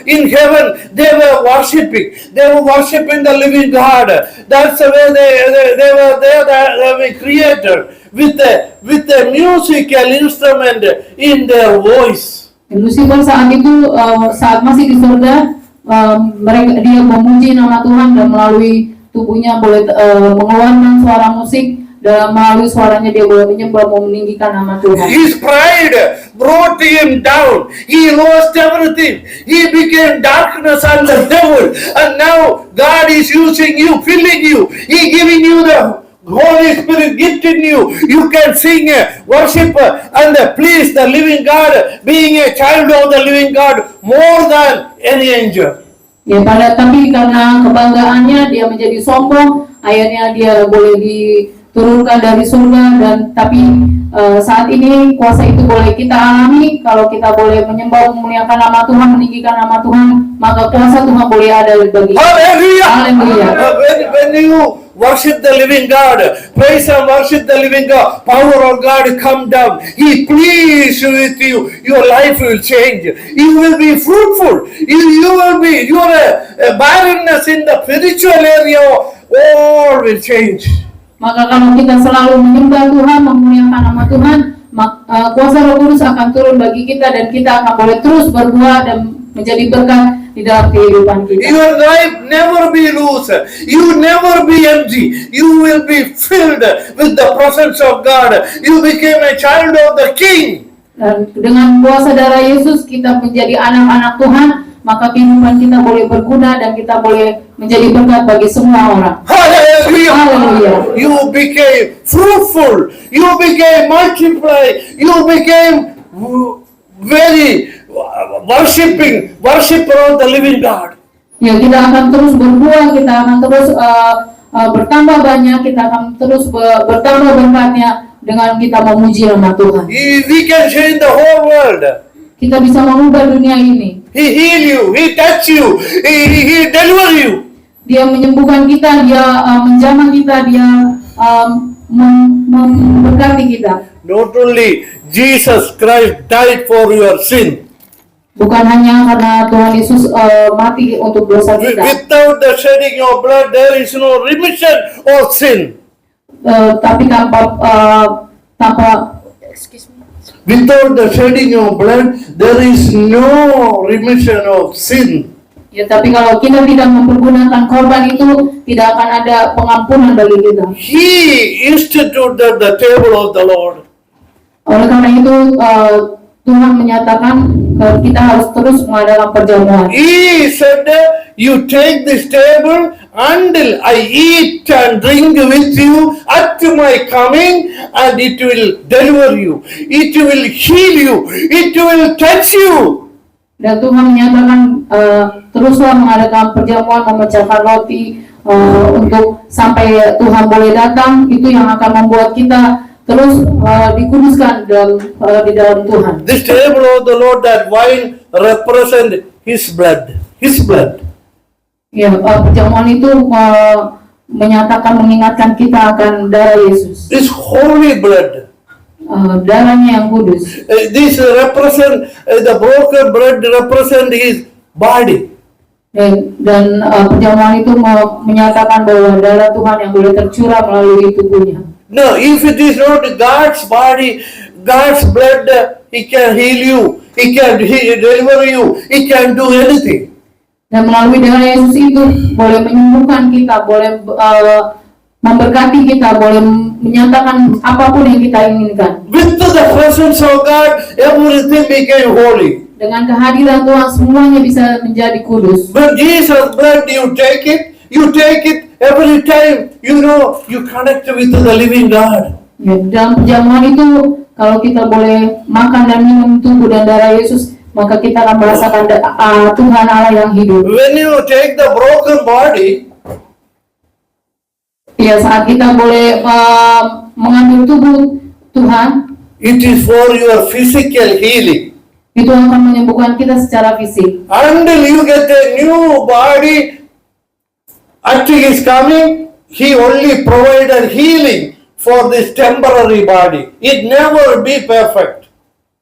in heaven, they were worshiping the living God. That's the way they were there. They were created with a musical instrument in their voice. Lucifer saat itu saat masih di surga, dia memuji nama Tuhan, dan melalui tubuhnya boleh mengeluarkan suara musik, dan melalui suaranya dia boleh menyembah, meninggikan nama Tuhan. His pride brought him down. He lost everything. He became darkness and the devil. And now God is using you, filling you. He giving you the Holy Spirit gift in you. You can sing, worship, and please the living God, being a child of the living God more than any angel. Ya, tapi karena kebanggaannya dia menjadi sombong, akhirnya dia boleh diturunkan dari surga. Dan tapi saat ini kuasa itu boleh kita alami kalau kita boleh menyembah, memuliakan nama Tuhan, meninggikan nama Tuhan, maka kuasa Tuhan boleh ada bagi kita. Hallelujah! Hallelujah. When you worship the living God, praise and worship the living God, power of God come down. He pleased with you. Your life will change. You will be fruitful. You will be, your barrenness in the spiritual area, all will change. Maka kalau kita selalu menyembah Tuhan, memuliakan nama Tuhan, kuasa Roh Kudus akan turun bagi kita, dan kita akan boleh terus berbuah dan menjadi berkat di dalam kehidupan kita. Your life never be loose. You never be empty. You will be filled with the presence of God. You became a child of the King. Dan dengan kuasa darah Yesus kita menjadi anak-anak Tuhan, maka kehidupan kita boleh berguna dan kita boleh menjadi berkat bagi semua orang. Hallelujah. Hallelujah. You became fruitful. You became multiply. You became very worshipper of the living God. Ya, kita akan terus berbuah, kita akan terus bertambah banyak, kita akan terus bertambah berkatnya dengan kita memuji nama Tuhan. We can change the whole world. Kita bisa mengubah dunia ini. He heal you. He touch you. He deliver you. Dia menyembuhkan kita, dia menjamah kita, dia memberkati kita. Not only Jesus Christ died for your sin. Bukan hanya karena Tuhan Yesus mati untuk dosa kita. Without the shedding of blood, there is no remission of sin. Tapi tanpa Excuse me. Without the shedding of blood, there is no remission of sin. ya, tapi kalau kita tidak mempergunakan korban itu, tidak akan ada pengampunan bagi kita. He instituted the table of the Lord. Oleh karena itu Tuhan menyatakan kita harus terus mengadakan perjamuan. He said, you take this table until I eat and drink with you at my coming, and it will deliver you. It will heal you. It will touch you. Dan Tuhan menyatakan teruslah mengadakan perjamuan, memecahkan roti untuk sampai Tuhan boleh datang. Itu yang akan membuat kita terus dikuduskan di dalam Tuhan. This table of the Lord, that wine represent His blood. His blood. Ya, perjamuan itu menyatakan, mengingatkan kita akan darah Yesus. This holy blood. Darahnya yang kudus. This represent the broken bread represent His body. Dan perjamuan itu menyatakan bahwa darah Tuhan yang boleh tercurah melalui tubuhnya. No, if it is not God's body, God's blood, He can heal you. He can deliver you. He can do anything. Dan melalui darah Yesus itu boleh menyembuhkan kita, boleh memberkati kita, boleh menyatakan apapun yang kita inginkan. With the presence of God, everything became holy. Dengan kehadiran Tuhan semuanya bisa menjadi kudus. But Jesus' blood, you take it every time, you know, you connect with the living God. Ya, dalam perjamuan itu, kalau kita boleh makan dan minum tubuh dan darah Yesus, maka kita akan merasakan Tuhan Allah yang hidup. When you take the broken body, Ya, saat kita boleh mengambil tubuh Tuhan, it is for your physical healing. itu akan menyembuhkan kita secara fisik. Until you get a new body, until He is coming, He only provided healing for this temporary body. It never be perfect.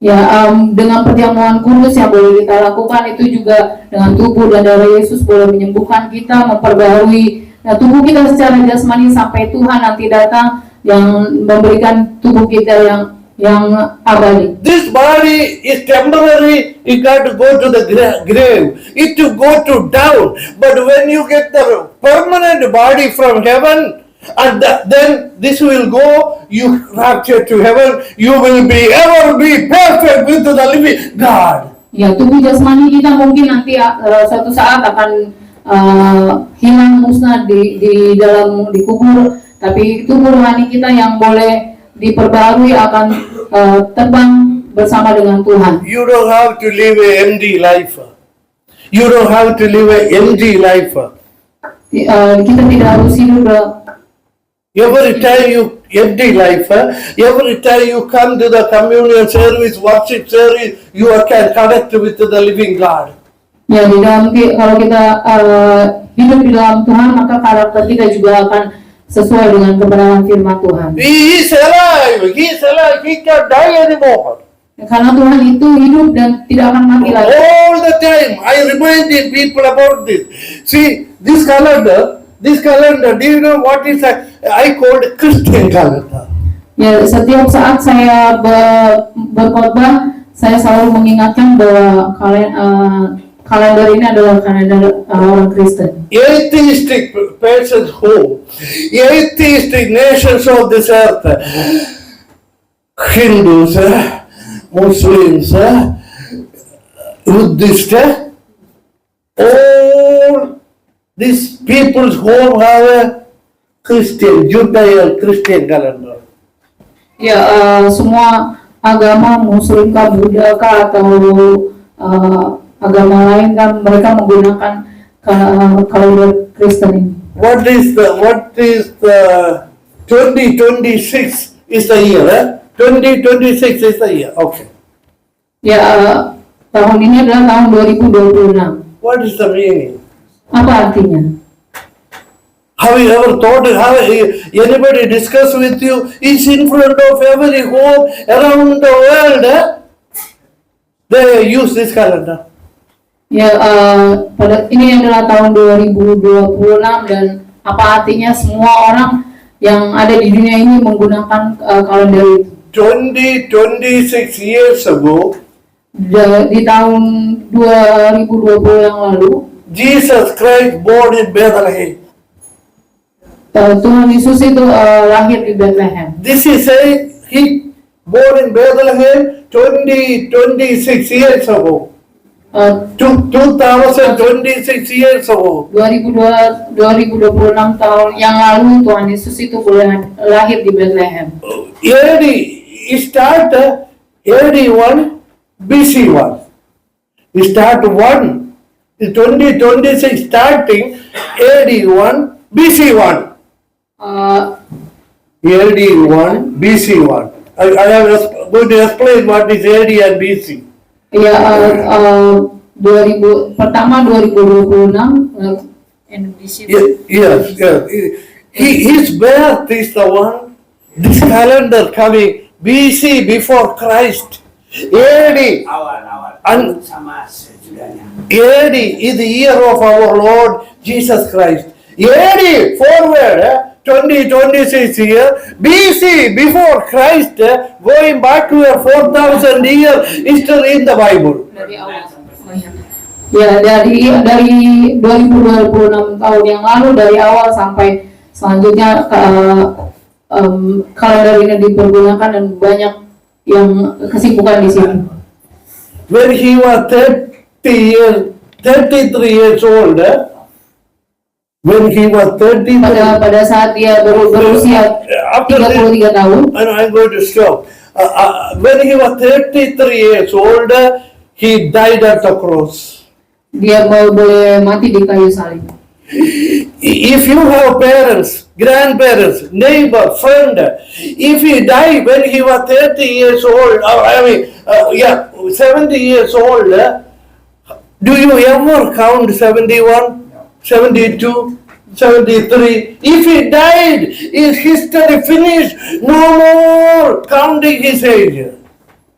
Ya, dengan perjamuan kudus yang boleh kita lakukan itu juga dengan tubuh dan darah Yesus boleh menyembuhkan kita, memperbaharui tubuh kita secara jasmani sampai Tuhan nanti datang yang memberikan tubuh kita yang abadi. This body is temporary. It got to go to the grave. It to go to down. But when you get the permanent body from heaven, and then this will go, you rapture to heaven, you will ever be perfect with the living God. Ya, tubuh jasmani kita mungkin nanti suatu saat akan hilang, musnah di dalam dikubur, tapi tubuh rohani kita yang boleh diperbarui akan terbang bersama dengan Tuhan. You don't have to live an empty life. You don't have to live an empty life. Kita tidak harus hidup Every time you empty life, every time you come to the communion service, worship service, you can connect with the living God. Ya, di dalam kalau kita hidup di dalam Tuhan, maka karakter kita juga akan sesuai dengan kebenaran firman Tuhan. He is alive. He is alive. He can't die anymore. Karena Tuhan itu hidup dan tidak akan mati lagi. All the time, I reminded people about this. See, this calendar, do you know what is I called Christian calendar? Ya, setiap saat saya berkhotbah, saya selalu mengingatkan bahwa kalender ini adalah kalender orang Kristen. Atheistic persons home, atheistic nations of this earth, Hindus, Muslims, Buddhists, all these people's home have a Christian, Judeo-Christian calendar. Ya, semua agama Muslim kah, Buddha kah, atau agama lain kan mereka menggunakan kalender Kristen ini. What is the 2026 is the year, 2026 is the year. Okay. Ya, tahun ini adalah tahun 2026. What is the meaning? Apa artinya? Have you ever thought, have anybody discuss with you, it's in front of every home around the world, they use this calendar. Ya, pada ini adalah tahun 2026 dan apa artinya semua orang yang ada di dunia ini menggunakan kalender itu. 26 years ago, Di tahun 2020 yang lalu, Jesus Christ born in Bethlehem. Tuhan Yesus itu lahir di Bethlehem. This is he born in Bethlehem 26 years ago. 2026 years ago. 2026 tahun yang lalu Tuhan Yesus itu lahir di Bethlehem. AD start AD 1 BC 1. Start 1. 2026 starting AD 1 BC 1. AD 1 BC 1. I am going to explain what is AD and BC. Ya, 2026 And BC. Yes. His birth is the one. This calendar coming BC before Christ. AD. And sama sejudahnya. AD is the year of our Lord Jesus Christ. AD forward 2026 year, BC before Christ, going back to a 4,000 year history in the Bible. dari awal. Ya, dari 2026 tahun yang lalu dari awal sampai selanjutnya kalender ini dipergunakan dan banyak yang kesibukan di sini. When he was 33 years old, when he was 33, Pada saat dia berusia after 33 tahun, and I'm going to stop. When he was 33 years old, he died at the cross. dia boleh mati di kayu salib. If you have parents, grandparents, neighbor, friend, if he died when he was 30 years old, 70 years old, do you ever count 71, 72, 73? If he died, is history finished? No more counting his age.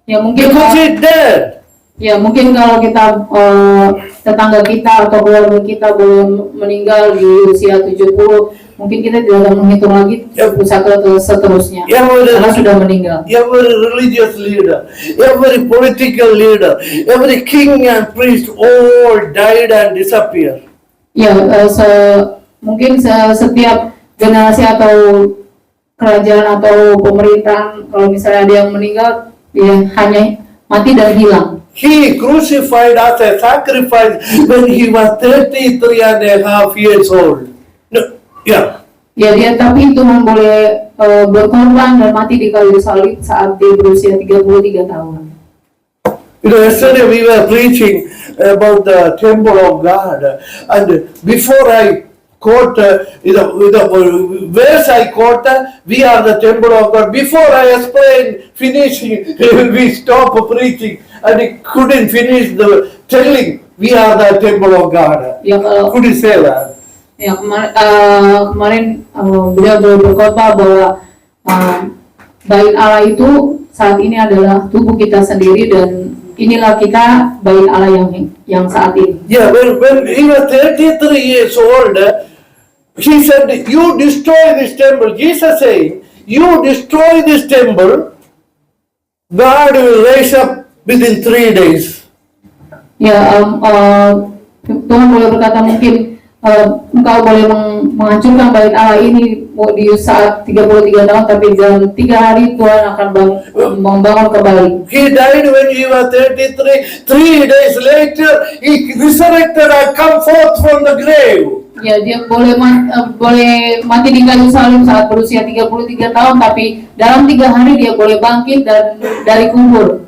Ya mungkin Because he dead. Ya mungkin kalau kita tetangga kita atau keluarga kita boleh meninggal di usia 70, mungkin kita tidak akan menghitung lagi 71 atau seterusnya karena sudah meninggal. Every religious leader, every political leader, every king and priest all died and disappeared. Ya, mungkin setiap generasi atau kerajaan atau pemerintahan, kalau misalnya ada yang meninggal, ya hanya mati dan hilang. He crucified as a sacrifice when he was 33.5 years old. No, yeah. Ya, tapi Tuhan boleh berkorban dan mati di kayu salib saat dia berusia 33 tahun. You know, yesterday we were preaching about the temple of God, and before I quote, verse I quote, we are the temple of God. Before I explain, finishing, we stop preaching, and he couldn't finish the telling, we are the temple of God. Ya, Could you say that? Ya, kemarin beliau berkhotbah bahwa bait Allah itu saat ini adalah tubuh kita sendiri dan inilah kita bait Allah yang saat ini. Yeah, when he was 33 years old, he said, you destroy this temple. Jesus saying, you destroy this temple, God will raise up within 3 days. Ya, Tuhan boleh berkata mungkin engkau boleh menghancurkan bait Allah ini di saat 33 tahun, tapi dalam 3 hari Tuhan akan membangun kembali. He died when he was 33. 3 days later, he resurrected and come forth from the grave. Ya, dia boleh mati di kayu salib saat berusia 33 tahun, tapi dalam 3 hari dia boleh bangkit dari kubur.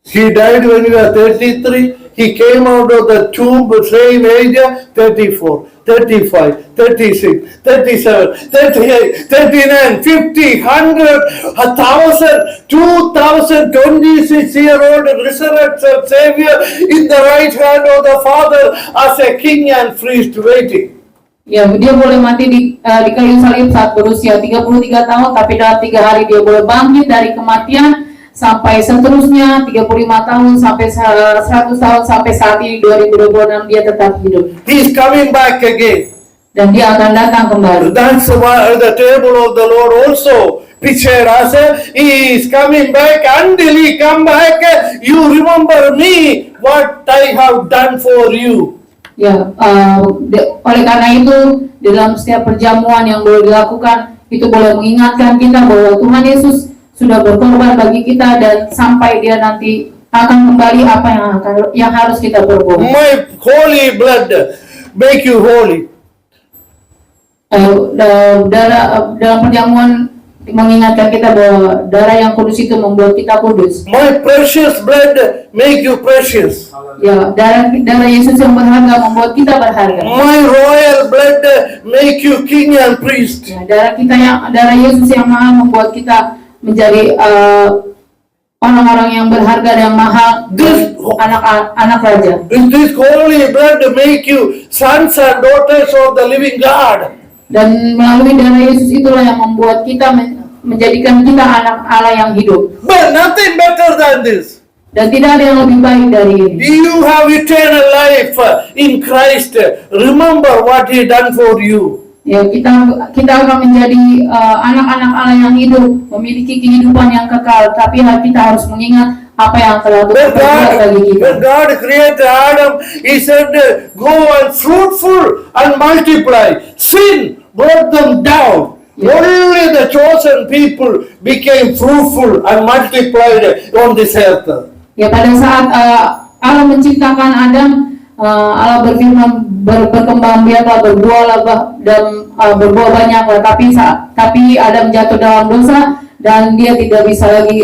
He died when he was 33. He came out of the tomb, same age, 34, 35, 36, 37, 38, 39, 50, 100, 1,000, 2,000, 26-year-old resurrected Savior in the right hand of the Father as a king and priest waiting. Ya, dia boleh mati di kayu salib saat berusia 33 tahun, tapi dalam 3 hari dia boleh bangkit dari kematian sampai seterusnya 35 tahun sampai 100 tahun sampai saat ini 2026 dia tetap hidup. He is coming back again. Dan dia akan datang kembali. That's why the table of the Lord also pictured us. He is coming back. Until he come back, you remember me what I have done for you. Ya, oleh karena itu dalam setiap perjamuan yang boleh dilakukan itu boleh mengingatkan kita bahwa Tuhan Yesus sudah berkorban bagi kita, dan sampai dia nanti akan kembali apa yang harus kita berbuat. My holy blood make you holy. Dalam perjamuan mengingatkan kita bahwa darah yang kudus itu membuat kita kudus. My precious blood make you precious. Ya, darah Yesus yang berharga membuat kita berharga. My royal blood make you king and priest. Ya, darah Yesus yang mahal membuat kita menjadi orang-orang yang berharga dan mahal, anak raja. This holy blood make you sons and daughters of the living God. Dan melalui darah Yesus itulah yang membuat kita menjadikan kita anak Allah yang hidup. But nothing better than this. Dan tidak ada yang lebih baik dari ini. You have eternal life in Christ. Remember what He done for you. Ya, kita akan menjadi anak-anak Allah yang hidup, memiliki kehidupan yang kekal. Tapi kita harus mengingat apa yang telah Tuhan buat bagi kita. When God created Adam, He said, "Go and fruitful and multiply." Sin brought them down. Only the chosen people became fruitful and multiplied on this earth. Ya, pada saat Allah menciptakan Adam, Allah berfirman, berkembang biaklah, berbuahlah dan berbuah banyaklah. Tapi Adam jatuh dalam dosa dan dia tidak bisa lagi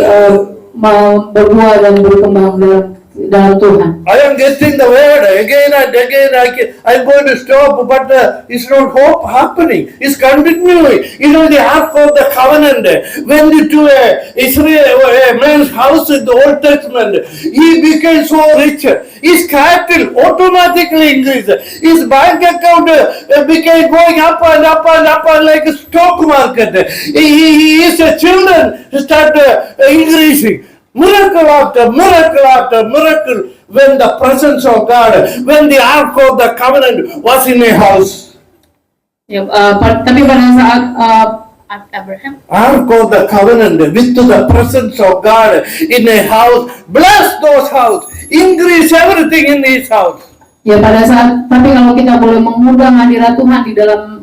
berbuah dan berkembang dalam Tuhan. I am getting the word again and again. I'm going to stop, but it's not hope happening. It's continuing. You know, the Ark of the Covenant went to a man's house in the Old Testament. He became so rich. His cattle automatically increased. His bank account became going up and up and up like a stock market. His children start increasing. Miracle after miracle after miracle, when the presence of God, when the Ark of the Covenant was in a house. Ya, tapi pada saat Abraham. Ark of the Covenant with the presence of God in a house, bless those house, increase everything in his house. Ya, tapi kalau kita boleh mengundang hadirat Tuhan di dalam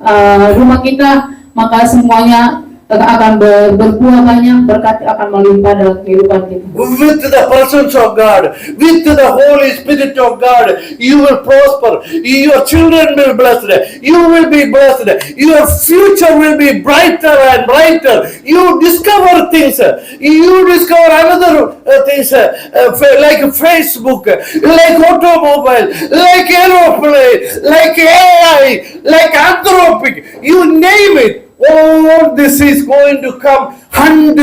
rumah kita, maka semuanya akan berbuah banyak, berkat akan melimpah dalam kehidupan kita. With the presence of God, with the Holy Spirit of God, you will prosper. Your children will be blessed. You will be blessed. Your future will be brighter and brighter. You discover things. You discover another things like Facebook, like automobile, like aeroplane, like AI, like Anthropic. You name it. All this is going to come hand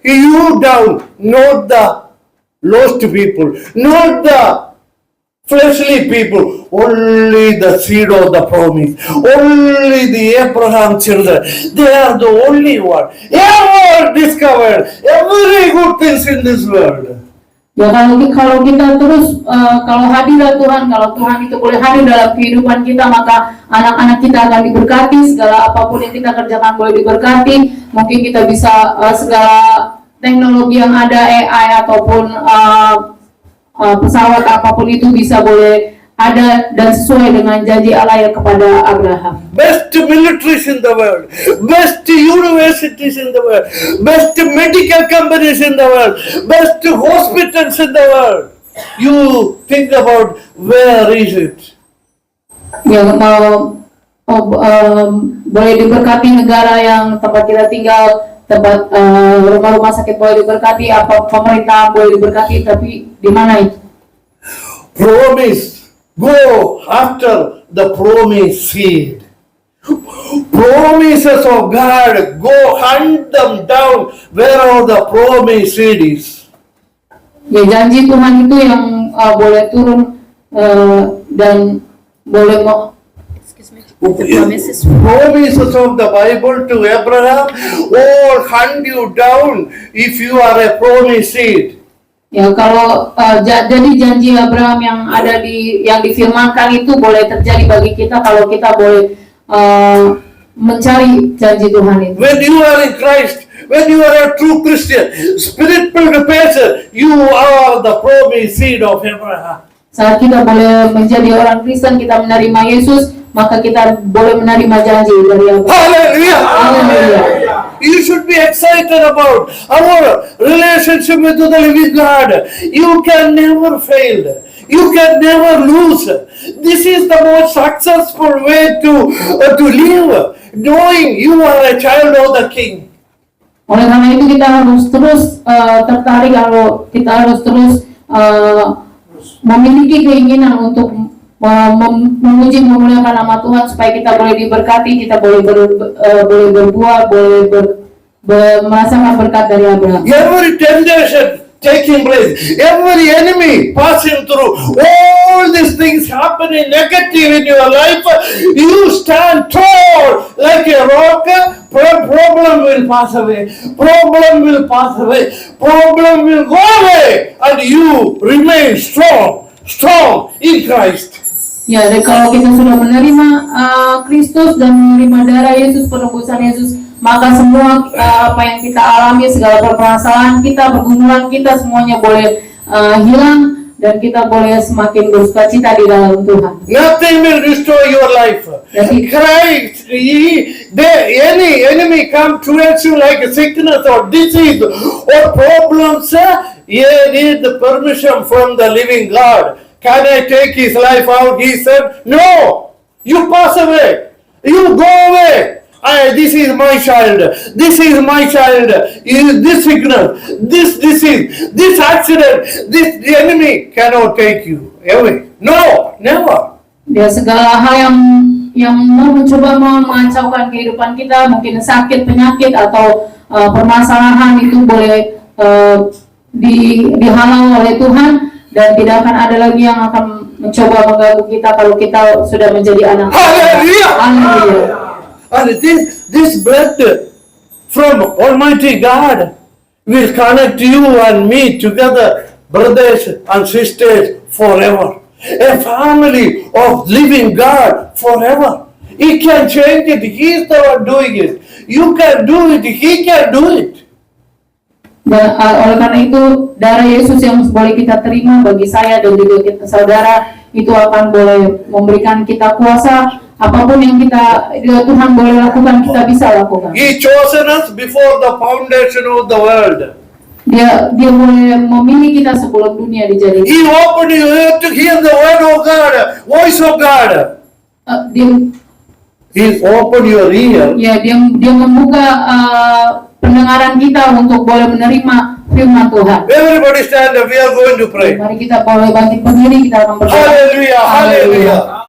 you down, not the lost people, not the fleshly people, only the seed of the promise, only the Abraham children. They are the only one ever discovered every good things in this world. Ya, kalau kita terus kalau hadirat Tuhan, kalau Tuhan itu boleh hadir dalam kehidupan kita, maka anak-anak kita akan diberkati, segala apapun yang kita kerjakan boleh diberkati. Mungkin kita bisa segala teknologi yang ada, AI ataupun pesawat apapun itu bisa boleh ada dan sesuai dengan janji Allah yang kepada Abraham. Best militaries in the world, best universities in the world, best medical companies in the world, best hospitals in the world. You think about where is it? Ya, boleh diberkati negara yang tempat kita tinggal, tempat rumah-rumah sakit boleh diberkati, apa pemerintah boleh diberkati, tapi di mana itu? Promise. Go after the promise seed. Promises of God, go hunt them down wherever the promise seed is. Ya, janji Tuhan itu yang boleh turun dan boleh Excuse me. The promises. Promises of the Bible to Abraham all hunt you down if you are a promise seed. ya, kalau jadi janji Abraham yang ada yang difirmankan itu boleh terjadi bagi kita kalau kita boleh mencari janji Tuhan itu. When you are in Christ, when you are a true Christian, spirit-filled person, you are the promise seed of Abraham. Saat kita boleh menjadi orang Kristen, kita menerima Yesus, maka kita boleh menerima janji dari Abraham. Hallelujah! Haleluya. You should be excited about our relationship with the living God. You can never fail. You can never lose. This is the most successful way to live, knowing you are a child of the King. Oleh karena itu kita harus terus tertarik, kalau kita harus terus memiliki keinginan untuk memuji memuliakan nama Tuhan supaya kita boleh diberkati, kita boleh berbuah, boleh merasakan berkat dari Abraham. Every temptation taking place, every enemy passing through, all these things happening negative in your life, you stand tall like a rock. Problem will pass away. Problem will pass away. Problem will go away, and you remain strong in Christ. Ya, dan kalau kita sudah menerima Kristus dan menerima darah Yesus, penebusan Yesus, maka semua apa yang kita alami, segala permasalahan kita, pergumulan kita, semuanya boleh hilang dan kita boleh semakin bersukacita di dalam Tuhan. Nothing will destroy your life. Christ, any enemy come towards you like a sickness or disease or problems, you need the permission from the living God. Can I take his life out? He said, no, you pass away, you go away. This is my child, this is my child, this sickness, this disease, this accident, this the enemy cannot take you away. No, never. Ya, segala hal yang mau mencoba mengacaukan kehidupan kita, mungkin sakit, penyakit atau permasalahan itu boleh dihalang oleh Tuhan. Dan tidak akan ada lagi yang akan mencoba mengganggu kita kalau kita sudah menjadi anak. Hallelujah! Haleluya. And this blood from Almighty God will connect you and me together, brothers and sisters, forever. A family of living God forever. He can change it. He is the one doing it. You can do it. He can do it. Dan oleh karena itu darah Yesus yang boleh kita terima bagi saya dan juga kita saudara itu akan boleh memberikan kita kuasa, apapun yang Tuhan boleh lakukan kita bisa lakukan. He chosen us before the foundation of the world. Dia boleh memilih kita sebelum dunia dijadikan. He opened your ear to hear the word of God, voice of God. He opened your ear. Ya, dia membuka pendengaran kita untuk boleh menerima firman Tuhan. Everybody stand up, we are going to pray. Mari kita boleh bangkit berdiri, kita akan berdoa. Hallelujah, hallelujah.